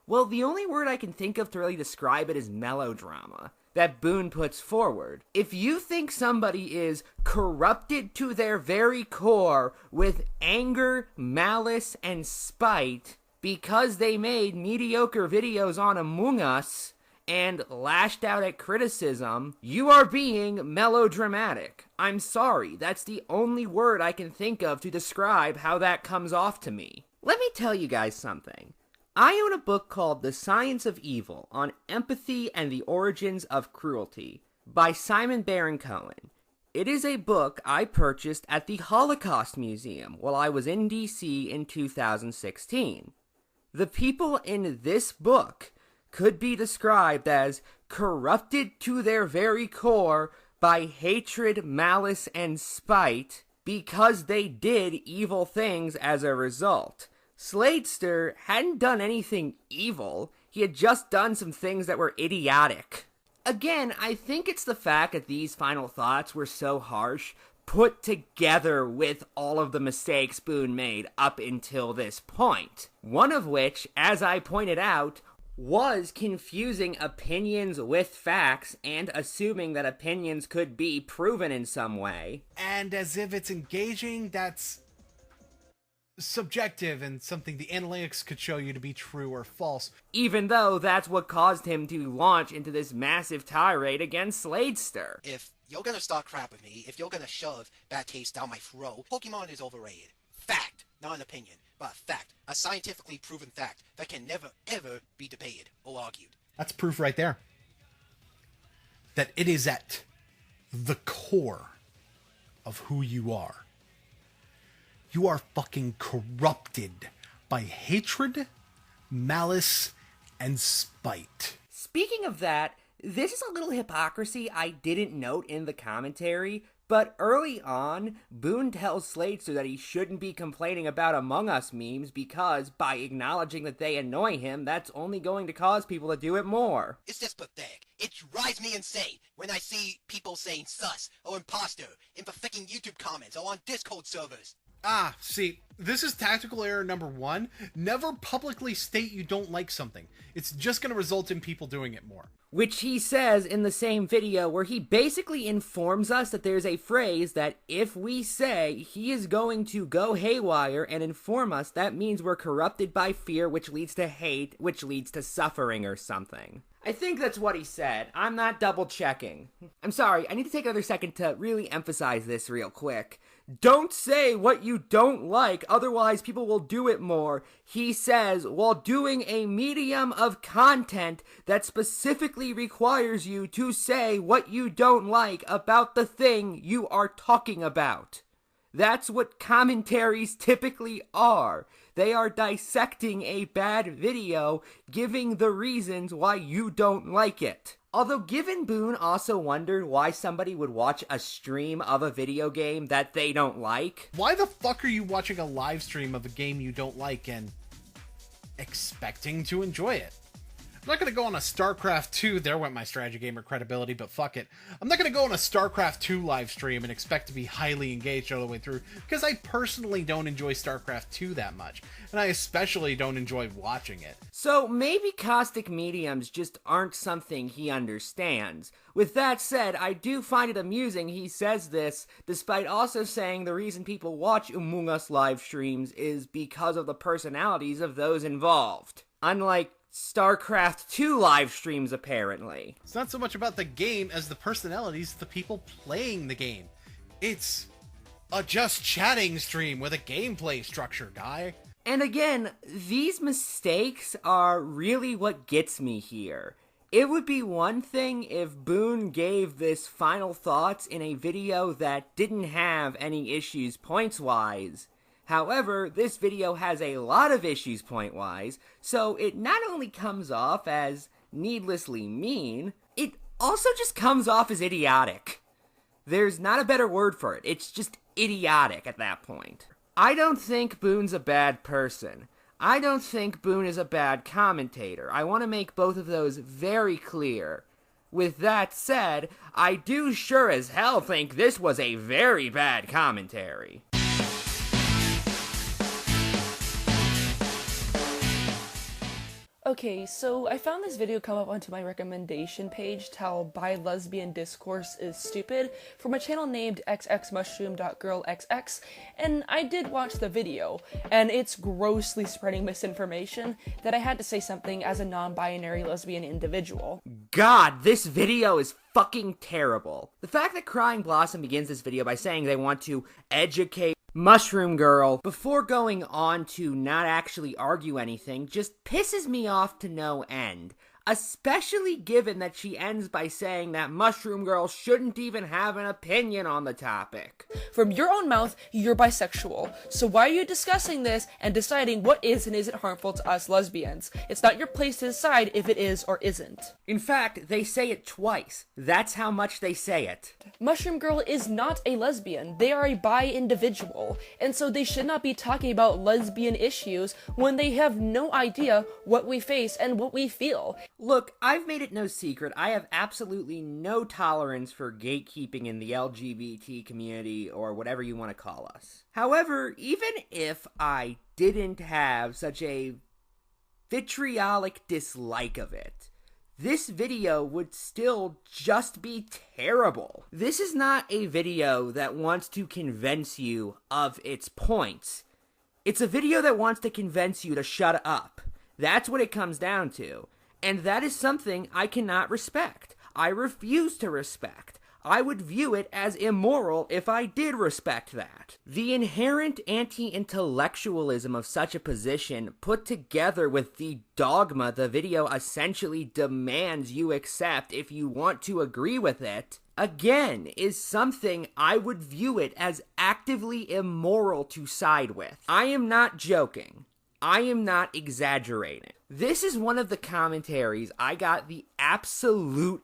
well, the only word I can think of to really describe it is melodrama that Boone puts forward. If you think somebody is corrupted to their very core with anger, malice, and spite because they made mediocre videos on Among Us and lashed out at criticism, you are being melodramatic. I'm sorry, that's the only word I can think of to describe how that comes off to me. Let me tell you guys something. I own a book called The Science of Evil on Empathy and the Origins of Cruelty by Simon Baron-Cohen. It is a book I purchased at the Holocaust Museum while I was in DC in 2016. The people in this book could be described as corrupted to their very core by hatred, malice, and spite because they did evil things as a result. Sladester hadn't done anything evil, he had just done some things that were idiotic. Again, I think it's the fact that these final thoughts were so harsh, put together with all of the mistakes Boone made up until this point. One of which, as I pointed out, was confusing opinions with facts and assuming that opinions could be proven in some way. And as if it's engaging, that's subjective and something the analytics could show you to be true or false. Even though that's what caused him to launch into this massive tirade against Sladester. If you're gonna start crapping me, if you're gonna shove bad taste down my throat, Pokemon is overrated. Fact, not an opinion, but a fact. A scientifically proven fact that can never, ever be debated or argued. That's proof right there. That it is at the core of who you are. You are fucking corrupted by hatred, malice, and spite. Speaking of that, this is a little hypocrisy I didn't note in the commentary, but early on, Boone tells Sladester that he shouldn't be complaining about Among Us memes because by acknowledging that they annoy him, that's only going to cause people to do it more. It's just pathetic. It drives me insane when I see people saying sus or imposter in the fucking YouTube comments or on Discord servers. Ah, see, this is tactical error number 1. Never publicly state you don't like something. It's just going to result in people doing it more. Which he says in the same video where he basically informs us that there's a phrase that if we say he is going to go haywire and inform us, that means we're corrupted by fear, which leads to hate, which leads to suffering or something. I think that's what he said. I'm not double checking. I'm sorry, I need to take another second to really emphasize this real quick. Don't say what you don't like, otherwise people will do it more. He says, while doing a medium of content that specifically requires you to say what you don't like about the thing you are talking about. That's what commentaries typically are. They are dissecting a bad video, giving the reasons why you don't like it. Although Given Boone also wondered why somebody would watch a stream of a video game that they don't like. Why the fuck are you watching a live stream of a game you don't like and expecting to enjoy it? I'm not going to go on a StarCraft 2, there went my strategy gamer credibility, but fuck it. I'm not going to go on a StarCraft 2 live stream and expect to be highly engaged all the way through, because I personally don't enjoy StarCraft 2 that much, and I especially don't enjoy watching it. So maybe caustic mediums just aren't something he understands. With that said, I do find it amusing he says this, despite also saying the reason people watch Among Us live streams is because of the personalities of those involved. Unlike StarCraft 2 live streams, apparently. It's not so much about the game as the personalities of the people playing the game. It's a just chatting stream with a gameplay structure, guy. And again, these mistakes are really what gets me here. It would be one thing if Boone gave this final thoughts in a video that didn't have any issues points-wise. However, this video has a lot of issues point-wise, so it not only comes off as needlessly mean, it also just comes off as idiotic. There's not a better word for it, it's just idiotic at that point. I don't think Boone's a bad person. I don't think Boone is a bad commentator. I want to make both of those very clear. With that said, I do sure as hell think this was a very bad commentary. Okay, so I found this video come up onto my recommendation page, how bi-lesbian discourse is stupid, from a channel named xxmushroom.girlxx, and I did watch the video, and it's grossly spreading misinformation that I had to say something as a non-binary lesbian individual. God, this video is fucking terrible. The fact that Crying Blossom begins this video by saying they want to educate Mushroom Girl before going on to not actually argue anything just pisses me off to no end. Especially given that she ends by saying that Mushroom Girl shouldn't even have an opinion on the topic. From your own mouth, you're bisexual. So why are you discussing this and deciding what is and isn't harmful to us lesbians? It's not your place to decide if it is or isn't. In fact, they say it twice. That's how much they say it. Mushroom Girl is not a lesbian. They are a bi individual. And so they should not be talking about lesbian issues when they have no idea what we face and what we feel. Look, I've made it no secret, I have absolutely no tolerance for gatekeeping in the LGBT community, or whatever you want to call us. However, even if I didn't have such a vitriolic dislike of it, this video would still just be terrible. This is not a video that wants to convince you of its points. It's a video that wants to convince you to shut up. That's what it comes down to. And that is something I cannot respect. I refuse to respect. I would view it as immoral if I did respect that. The inherent anti-intellectualism of such a position, put together with the dogma the video essentially demands you accept if you want to agree with it, again, is something I would view it as actively immoral to side with. I am not joking. I am not exaggerating. This is one of the commentaries I got the absolute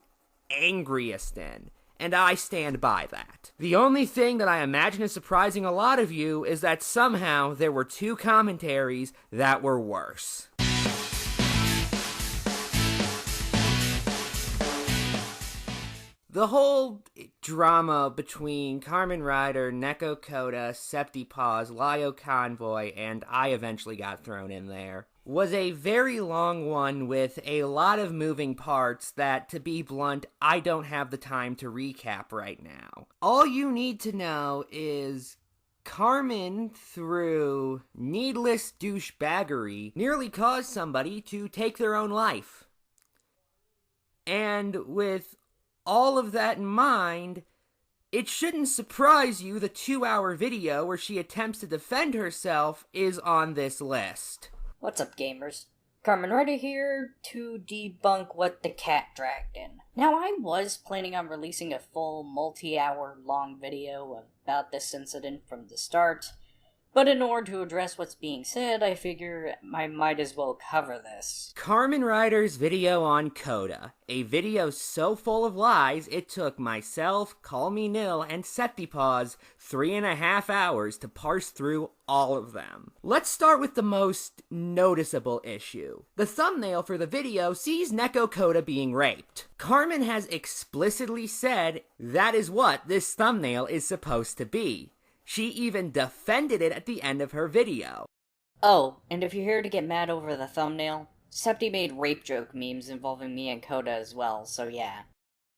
angriest in, and I stand by that. The only thing that I imagine is surprising a lot of you is that somehow there were two commentaries that were worse. The whole drama between Carmen Ryder, Neko Koda, Septipause, Lio Convoy, and I eventually got thrown in there, was a very long one with a lot of moving parts that, to be blunt, I don't have the time to recap right now. All you need to know is Carmen, through needless douchebaggery, nearly caused somebody to take their own life. And with all of that in mind, it shouldn't surprise you the 2-hour video where she attempts to defend herself is on this list. What's up, gamers? Carmen Ryder here to debunk what the cat dragged in. Now, I was planning on releasing a full multi-hour long video about this incident from the start, but in order to address what's being said, I figure I might as well cover this. Carmen Ryder's video on Coda, a video so full of lies it took myself, Call Me Nil, and Septipaws 3.5 hours to parse through all of them. Let's start with the most noticeable issue. The thumbnail for the video sees Neko Coda being raped. Carmen has explicitly said that is what this thumbnail is supposed to be. She even defended it at the end of her video. Oh, and if you're here to get mad over the thumbnail, Septi made rape joke memes involving me and Coda as well, so yeah.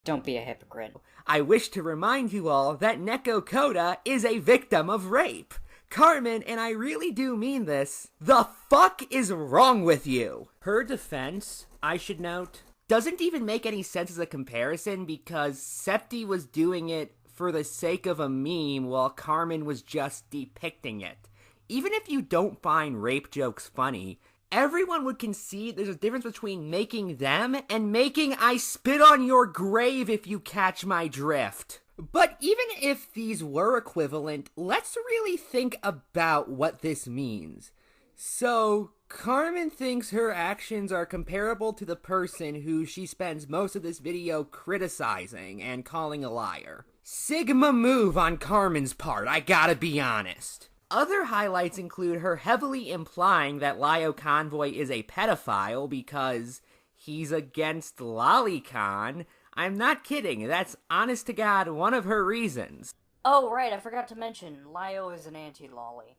Don't be a hypocrite. I wish to remind you all that Neko Coda is a victim of rape. Carmen, and I really do mean this, the fuck is wrong with you? Her defense, I should note, doesn't even make any sense as a comparison because Septi was doing it for the sake of a meme while Carmen was just depicting it. Even if you don't find rape jokes funny, everyone would concede there's a difference between making them and making I spit on your grave if you catch my drift. But even if these were equivalent, let's really think about what this means. So, Carmen thinks her actions are comparable to the person who she spends most of this video criticizing and calling a liar. Sigma move on Carmen's part, I gotta be honest. Other highlights include her heavily implying that Lio Convoy is a pedophile because he's against Lolicon. I'm not kidding, that's honest to God one of her reasons. Oh, right, I forgot to mention, Lio is an anti-lolly.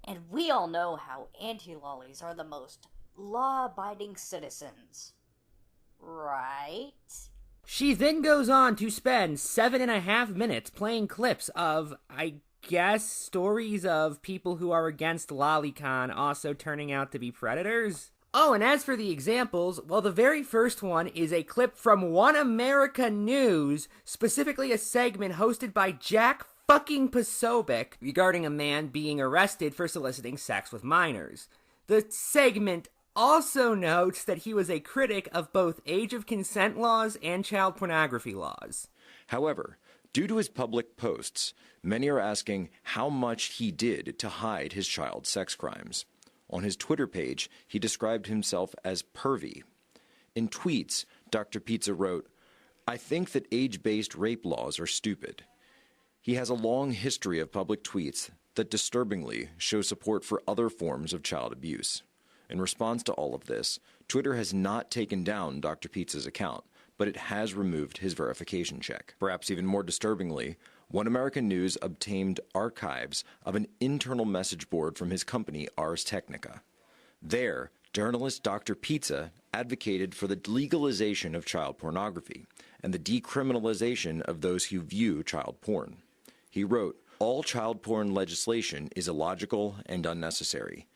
And we all know how anti-lollies are the most law-abiding citizens. Right? She then goes on to spend 7.5 minutes playing clips of, I guess, stories of people who are against Lolicon also turning out to be predators. Oh, and as for the examples, well, the very first one is a clip from One America News, specifically a segment hosted by Jack fucking Posobiec regarding a man being arrested for soliciting sex with minors. The segment also notes that he was a critic of both age of consent laws and child pornography laws. However, due to his public posts, many are asking how much he did to hide his child sex crimes. On his Twitter page, he described himself as pervy. In tweets, Dr. Pizza wrote, "I think that age-based rape laws are stupid." He has a long history of public tweets that disturbingly show support for other forms of child abuse. In response to all of this, Twitter has not taken down Dr. Pizza's account, but it has removed his verification check. Perhaps even more disturbingly, One American News obtained archives of an internal message board from his company, Ars Technica. There, journalist Dr. Pizza advocated for the legalization of child pornography and the decriminalization of those who view child porn. He wrote, "All child porn legislation is illogical and unnecessary."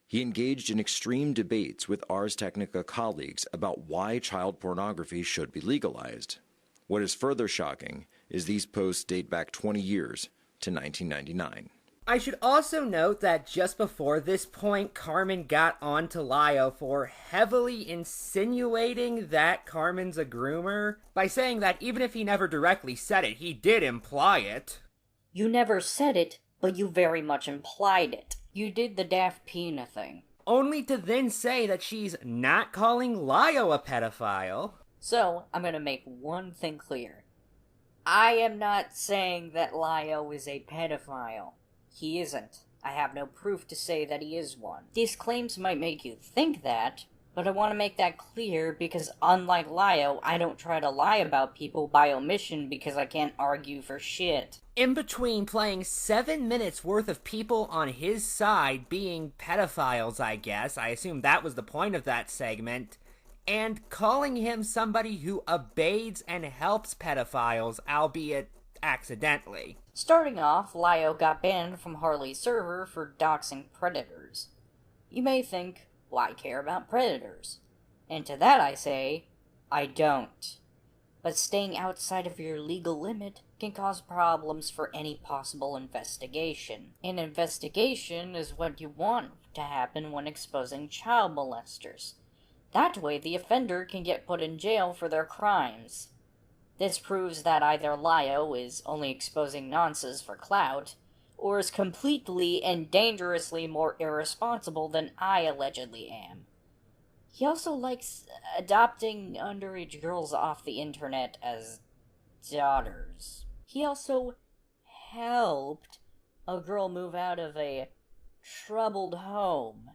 He engaged in extreme debates with Ars Technica colleagues about why child pornography should be legalized. What is further shocking is these posts date back 20 years to 1999. I should also note that just before this point, Carmen got onto Lio for heavily insinuating that Carmen's a groomer by saying that even if he never directly said it, he did imply it. You never said it, but you very much implied it. You did the Daft Pina thing. Only to then say that she's not calling Lio a pedophile. So, I'm gonna make one thing clear. I am not saying that Lio is a pedophile. He isn't. I have no proof to say that he is one. These claims might make you think that, but I want to make that clear because unlike Lio, I don't try to lie about people by omission because I can't argue for shit. In between playing 7 minutes worth of people on his side being pedophiles, I guess, I assume that was the point of that segment, and calling him somebody who abates and helps pedophiles, albeit accidentally. Starting off, Lio got banned from Harley's server for doxing predators. You may think, why care about predators? And to that I say, I don't. But staying outside of your legal limit can cause problems for any possible investigation. An investigation is what you want to happen when exposing child molesters. That way, the offender can get put in jail for their crimes. This proves that either Lio is only exposing nonsense for clout, or is completely and dangerously more irresponsible than I allegedly am. He also likes adopting underage girls off the internet as daughters. He also helped a girl move out of a troubled home,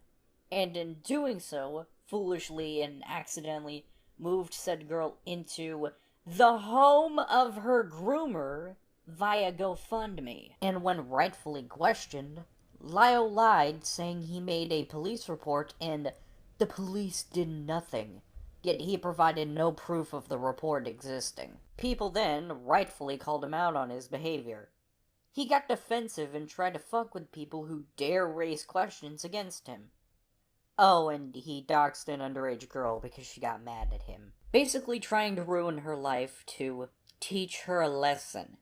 and in doing so, foolishly and accidentally moved said girl into the home of her groomer via GoFundMe. And when rightfully questioned, Lio lied, saying he made a police report and the police did nothing, yet he provided no proof of the report existing. People then rightfully called him out on his behavior. He got defensive and tried to fuck with people who dare raise questions against him. Oh, and he doxed an underage girl because she got mad at him. Basically trying to ruin her life to teach her a lesson.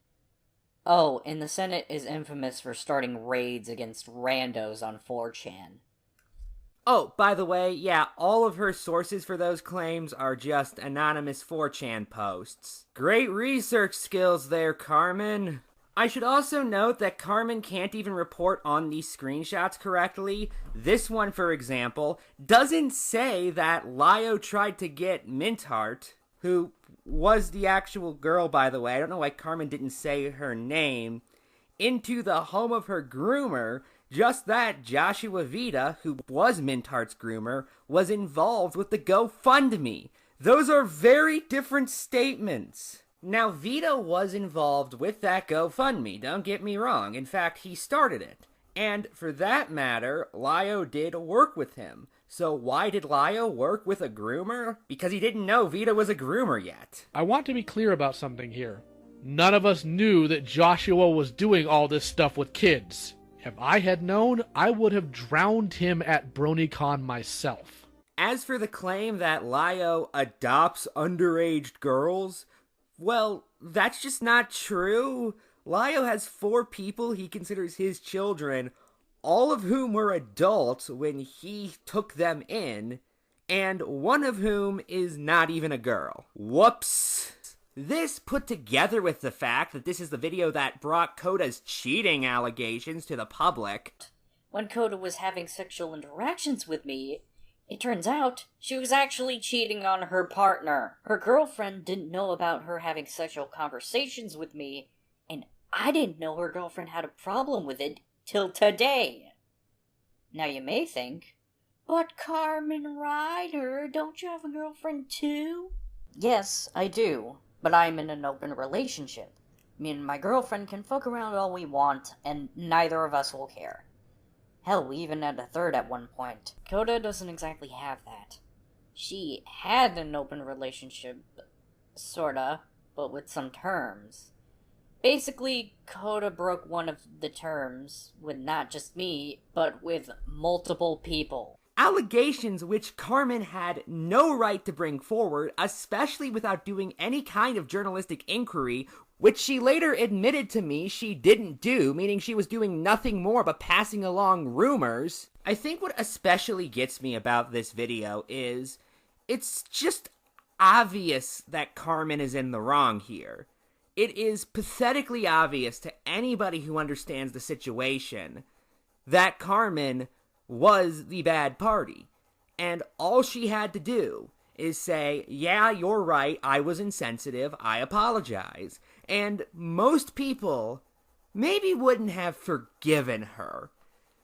Oh, and the Senate is infamous for starting raids against randos on 4chan. Oh, by the way, yeah, all of her sources for those claims are just anonymous 4chan posts. Great research skills there, Carmen. I should also note that Carmen can't even report on these screenshots correctly. This one, for example, doesn't say that Lio tried to get Mintheart, who was the actual girl, by the way. I don't know why Carmen didn't say her name, into the home of her groomer. Just that Joshua Vita, who was Mintheart's groomer, was involved with the GoFundMe. Those are very different statements. Now, Vita was involved with that GoFundMe, don't get me wrong. In fact, he started it. And for that matter, Lio did work with him. So why did Lio work with a groomer? Because he didn't know Vita was a groomer yet. I want to be clear about something here. None of us knew that Joshua was doing all this stuff with kids. If I had known, I would have drowned him at BronyCon myself. As for the claim that Lio adopts underage girls, well, that's just not true. Lio has 4 people he considers his children, all of whom were adults when he took them in, and one of whom is not even a girl. Whoops. This, put together with the fact that this is the video that brought Coda's cheating allegations to the public. When Coda was having sexual interactions with me, it turns out she was actually cheating on her partner. Her girlfriend didn't know about her having sexual conversations with me, and I didn't know her girlfriend had a problem with it till today. Now you may think, but Carmen Ryder, don't you have a girlfriend too? Yes, I do. But I'm in an open relationship. Me and my girlfriend can fuck around all we want, and neither of us will care. Hell, we even had a third at one point. Coda doesn't exactly have that. She had an open relationship, sorta, but with some terms. Basically, Coda broke one of the terms, with not just me, but with multiple people. Allegations which Carmen had no right to bring forward, especially without doing any kind of journalistic inquiry, which she later admitted to me she didn't do, meaning she was doing nothing more but passing along rumors. I think what especially gets me about this video is, it's just obvious that Carmen is in the wrong here. It is pathetically obvious to anybody who understands the situation that Carmen was the bad party. And all she had to do is say, yeah, you're right, I was insensitive, I apologize. And most people maybe wouldn't have forgiven her,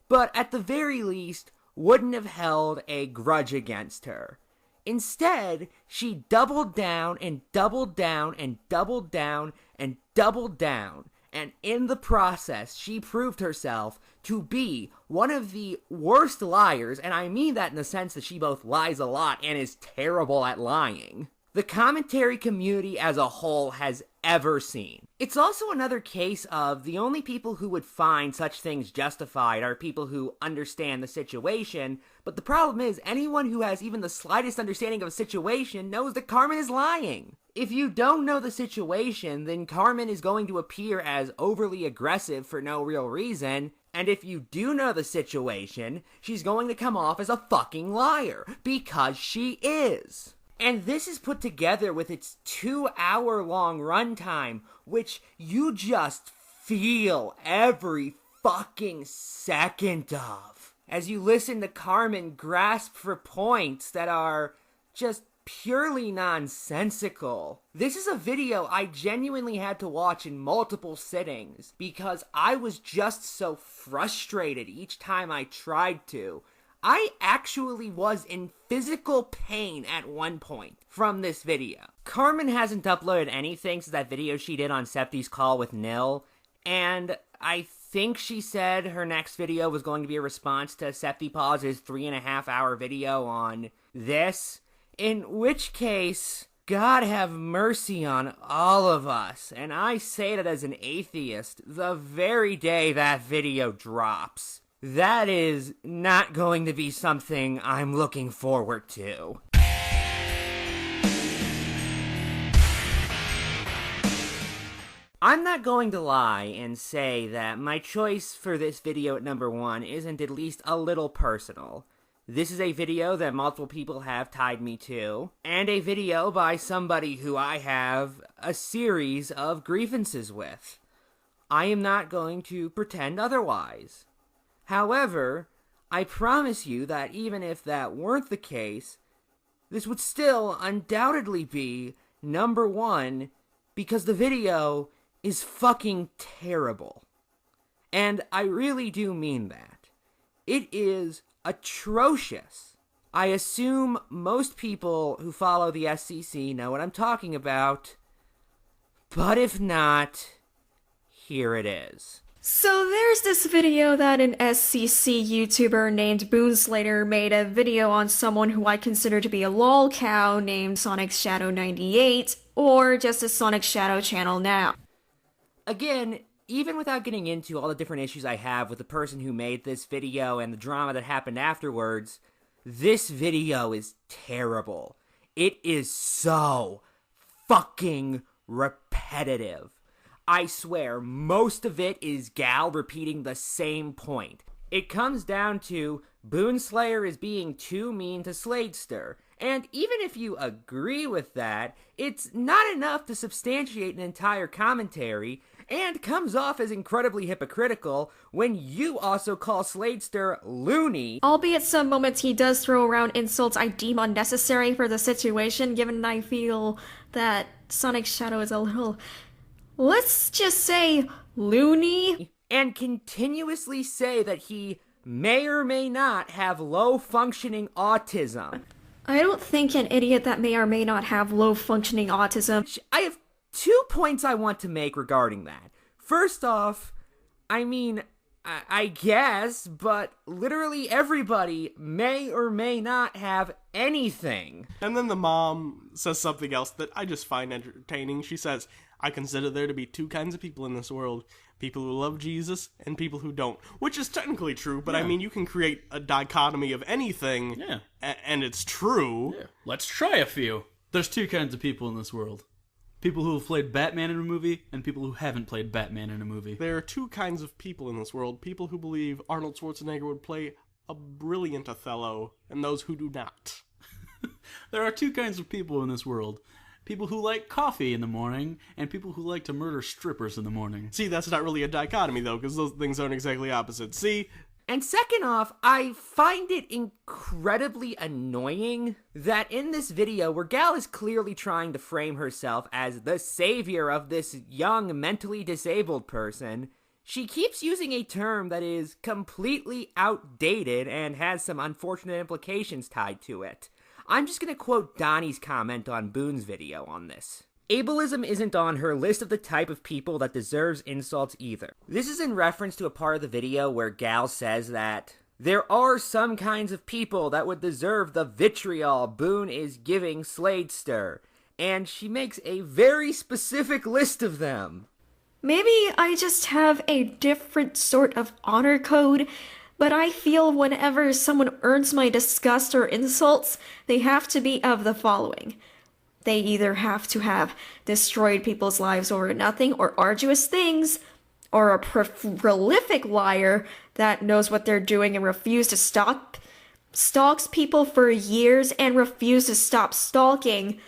but at the very least wouldn't have held a grudge against her. Instead, she doubled down and doubled down and doubled down and doubled down. And in the process, she proved herself to be one of the worst liars, and I mean that in the sense that she both lies a lot and is terrible at lying, the commentary community as a whole has ever seen. It's also another case of the only people who would find such things justified are people who understand the situation, but the problem is anyone who has even the slightest understanding of a situation knows that Carmen is lying. If you don't know the situation, then Carmen is going to appear as overly aggressive for no real reason, and if you do know the situation, she's going to come off as a fucking liar, because she is. And this is put together with its 2-hour-long runtime, which you just feel every fucking second of. As you listen to Carmen grasp for points that are just purely nonsensical. This is a video I genuinely had to watch in multiple sittings, because I was just so frustrated each time I tried to. I actually was in physical pain at one point from this video. Carmen hasn't uploaded anything since that video she did on Septi's call with Nil, and I think she said her next video was going to be a response to Septi Paus's 3.5-hour video on this, in which case, God have mercy on all of us, and I say that as an atheist the very day that video drops. That is not going to be something I'm looking forward to. I'm not going to lie and say that my choice for this video at number 1 isn't at least a little personal. This is a video that multiple people have tied me to, and a video by somebody who I have a series of grievances with. I am not going to pretend otherwise. However, I promise you that even if that weren't the case, this would still undoubtedly be number 1 because the video is fucking terrible. And I really do mean that. It is atrocious. I assume most people who follow the SCC know what I'm talking about, but if not, here it is. So there's this video that an SCC YouTuber named Boonslater made a video on someone who I consider to be a lol cow named Sonic Shadow 98, or just a Sonic Shadow channel now. Again, even without getting into all the different issues I have with the person who made this video and the drama that happened afterwards, this video is terrible. It is so fucking repetitive. I swear, most of it is Gal repeating the same point. It comes down to Boonslayer is being too mean to Sladester, and even if you agree with that, it's not enough to substantiate an entire commentary, and comes off as incredibly hypocritical when you also call Sladester loony. Albeit some moments he does throw around insults I deem unnecessary for the situation, given I feel that Sonic Shadow is a little, let's just say, loony. And continuously say that he may or may not have low-functioning autism. I don't think an idiot that may or may not have low-functioning autism. I have 2 points I want to make regarding that. First off, I mean, I guess, but literally everybody may or may not have anything. And then the mom says something else that I just find entertaining. She says, I consider there to be 2 kinds of people in this world. People who love Jesus and people who don't. Which is technically true, but I mean, you can create a dichotomy of anything, and it's true. Yeah. Let's try a few. There's 2 kinds of people in this world. People who have played Batman in a movie, and people who haven't played Batman in a movie. There are 2 kinds of people in this world. People who believe Arnold Schwarzenegger would play a brilliant Othello, and those who do not. There are 2 kinds of people in this world. People who like coffee in the morning, and people who like to murder strippers in the morning. See, that's not really a dichotomy, though, because those things aren't exactly opposite. See? And second off, I find it incredibly annoying that in this video, where Gal is clearly trying to frame herself as the savior of this young, mentally disabled person, she keeps using a term that is completely outdated and has some unfortunate implications tied to it. I'm just gonna quote Donnie's comment on Boone's video on this. Ableism isn't on her list of the type of people that deserves insults either. This is in reference to a part of the video where Gal says that there are some kinds of people that would deserve the vitriol Boone is giving Sladester, and she makes a very specific list of them. Maybe I just have a different sort of honor code, but I feel whenever someone earns my disgust or insults, they have to be of the following. They either have to have destroyed people's lives over nothing or arduous things, or a prolific liar that knows what they're doing and refuses to stop, stalks people for years and refuses to stop stalking,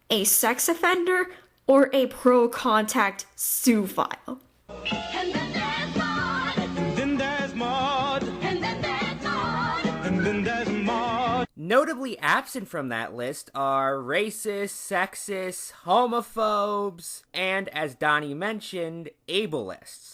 a sex offender, or a pro-contact zoophile. And then there's Maud. And then there's Maud. And then there's Maud. And then there's Maud. Notably absent from that list are racists, sexists, homophobes, and, as Donnie mentioned, ableists.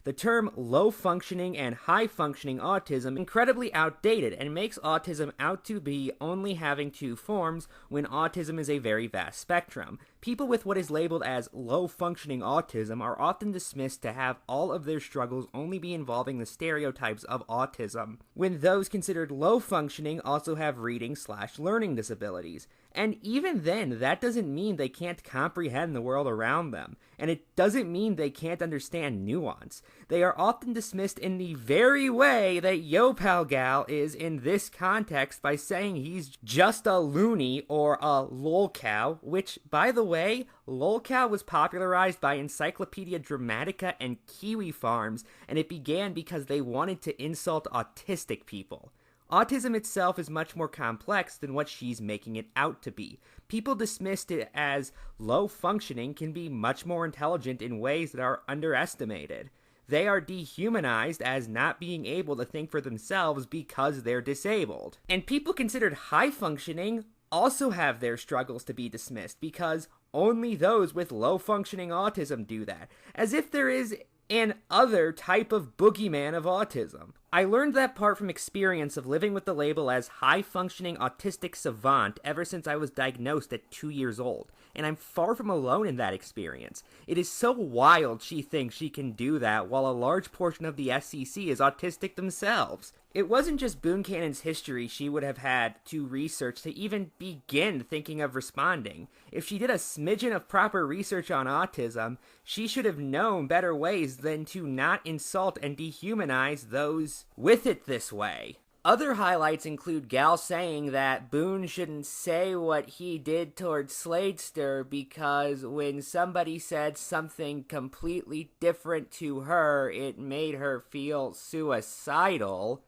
The term low-functioning and high-functioning autism is incredibly outdated and makes autism out to be only having two forms when autism is a very vast spectrum. People with what is labeled as low-functioning autism are often dismissed to have all of their struggles only be involving the stereotypes of autism, when those considered low-functioning also have reading/learning disabilities. And even then, that doesn't mean they can't comprehend the world around them, and it doesn't mean they can't understand nuance. They are often dismissed in the very way that Yo Pal Gal is in this context by saying he's just a loony or a lolcow, which, by the way, lolcow was popularized by Encyclopedia Dramatica and Kiwi Farms, and it began because they wanted to insult autistic people. Autism itself is much more complex than what she's making it out to be. People dismissed it as low functioning can be much more intelligent in ways that are underestimated. They are dehumanized as not being able to think for themselves because they're disabled. And people considered high functioning also have their struggles to be dismissed because only those with low functioning autism do that, as if there is an other type of boogeyman of autism. I learned that part from experience of living with the label as high-functioning autistic savant ever since I was diagnosed at 2 years old, and I'm far from alone in that experience. It is so wild she thinks she can do that while a large portion of the SCC is autistic themselves. It wasn't just Boone Cannon's history she would have had to research to even begin thinking of responding. If she did a smidgen of proper research on autism, she should have known better ways than to not insult and dehumanize those with it this way. Other highlights include Gal saying that Boone shouldn't say what he did towards Sladester because when somebody said something completely different to her, it made her feel suicidal.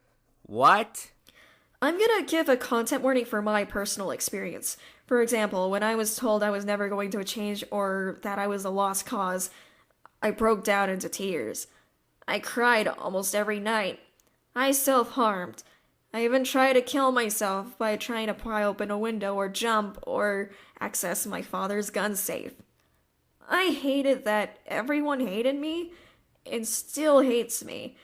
What? I'm gonna give a content warning for my personal experience. For example, when I was told I was never going to change or that I was a lost cause, I broke down into tears. I cried almost every night. I self-harmed. I even tried to kill myself by trying to pry open a window or jump or access my father's gun safe. I hated that everyone hated me and still hates me.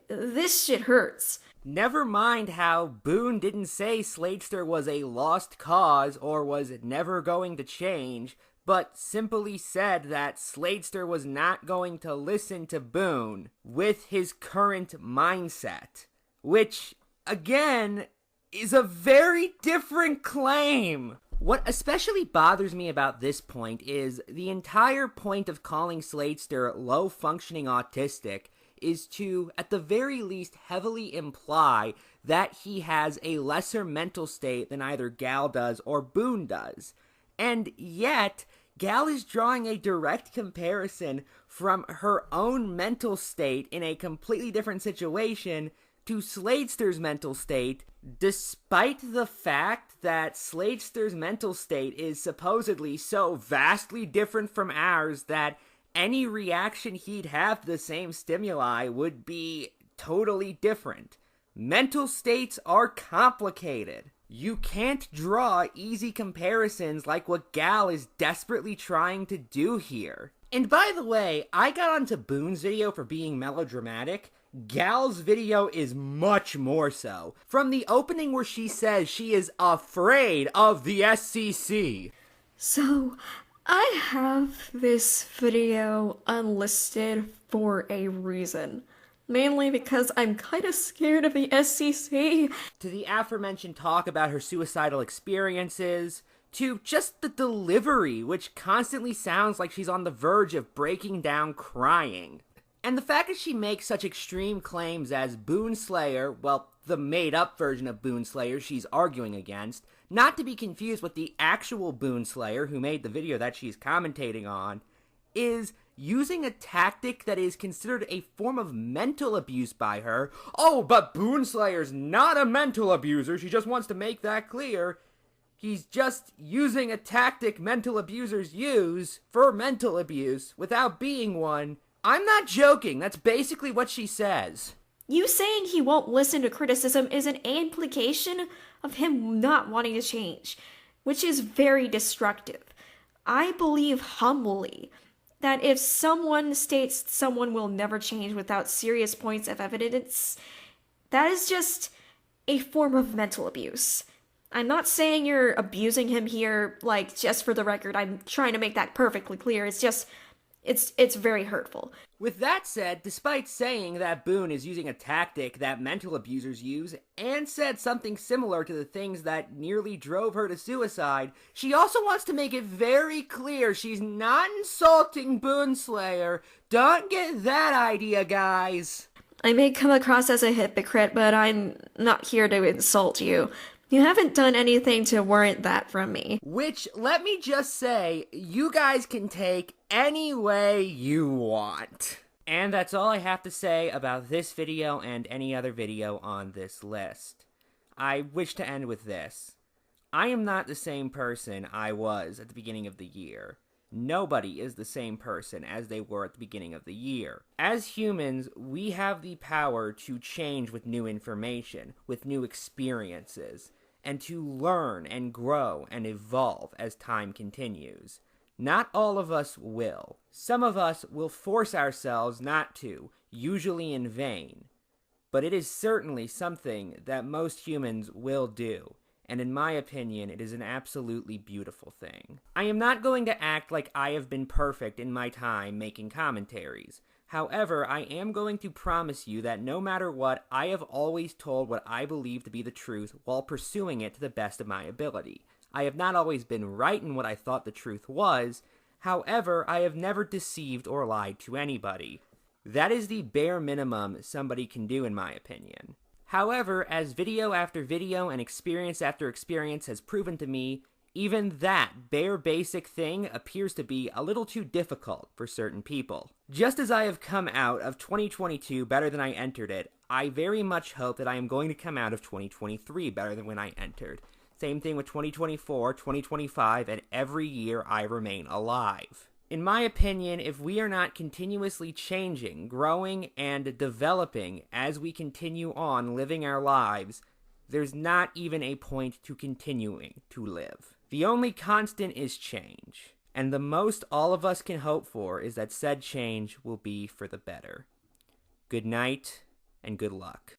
This shit hurts. Never mind how Boone didn't say Sladester was a lost cause or was never going to change, but simply said that Sladester was not going to listen to Boone with his current mindset. Which, again, is a very different claim. What especially bothers me about this point is the entire point of calling Sladester low-functioning autistic is to, at the very least, heavily imply that he has a lesser mental state than either Gal does or Boone does. And yet, Gal is drawing a direct comparison from her own mental state in a completely different situation to Sladester's mental state, despite the fact that Sladester's mental state is supposedly so vastly different from ours that any reaction he'd have to the same stimuli would be totally different. Mental states are complicated. You can't draw easy comparisons like what Gal is desperately trying to do here. And by the way, I got onto Boone's video for being melodramatic. Gal's video is much more so. From the opening where she says she is afraid of the SCC. So, I have this video unlisted for a reason. Mainly because I'm kinda scared of the SCC. To the aforementioned talk about her suicidal experiences, to just the delivery, which constantly sounds like she's on the verge of breaking down crying. And the fact that she makes such extreme claims as Boone Slayer, well, the made-up version of Boone Slayer she's arguing against, not to be confused with the actual Boone Slayer who made the video that she's commentating on, is using a tactic that is considered a form of mental abuse by her. Oh, but Boone Slayer's not a mental abuser, she just wants to make that clear. He's just using a tactic mental abusers use for mental abuse without being one. I'm not joking, that's basically what she says. You saying he won't listen to criticism is an implication of him not wanting to change, which is very destructive. I believe humbly that if someone states someone will never change without serious points of evidence, that is just a form of mental abuse. I'm not saying you're abusing him here, like, just for the record. I'm trying to make that perfectly clear. It's just, it's very hurtful. With that said, despite saying that Boone is using a tactic that mental abusers use, and said something similar to the things that nearly drove her to suicide, she also wants to make it very clear she's not insulting Boone Slayer. Don't get that idea, guys. I may come across as a hypocrite, but I'm not here to insult you. You haven't done anything to warrant that from me. Which, let me just say, you guys can take any way you want. And that's all I have to say about this video and any other video on this list. I wish to end with this. I am not the same person I was at the beginning of the year. Nobody is the same person as they were at the beginning of the year. As humans, we have the power to change with new information, with new experiences, and to learn and grow and evolve as time continues. Not all of us will. Some of us will force ourselves not to, usually in vain. But it is certainly something that most humans will do. And in my opinion, it is an absolutely beautiful thing. I am not going to act like I have been perfect in my time making commentaries. However, I am going to promise you that no matter what, I have always told what I believe to be the truth while pursuing it to the best of my ability. I have not always been right in what I thought the truth was. However, I have never deceived or lied to anybody. That is the bare minimum somebody can do in my opinion. However, as video after video and experience after experience has proven to me, even that bare basic thing appears to be a little too difficult for certain people. Just as I have come out of 2022 better than I entered it, I very much hope that I am going to come out of 2023 better than when I entered. Same thing with 2024, 2025, and every year I remain alive. In my opinion, if we are not continuously changing, growing, and developing as we continue on living our lives, there's not even a point to continuing to live. The only constant is change, and the most all of us can hope for is that said change will be for the better. Good night, and good luck.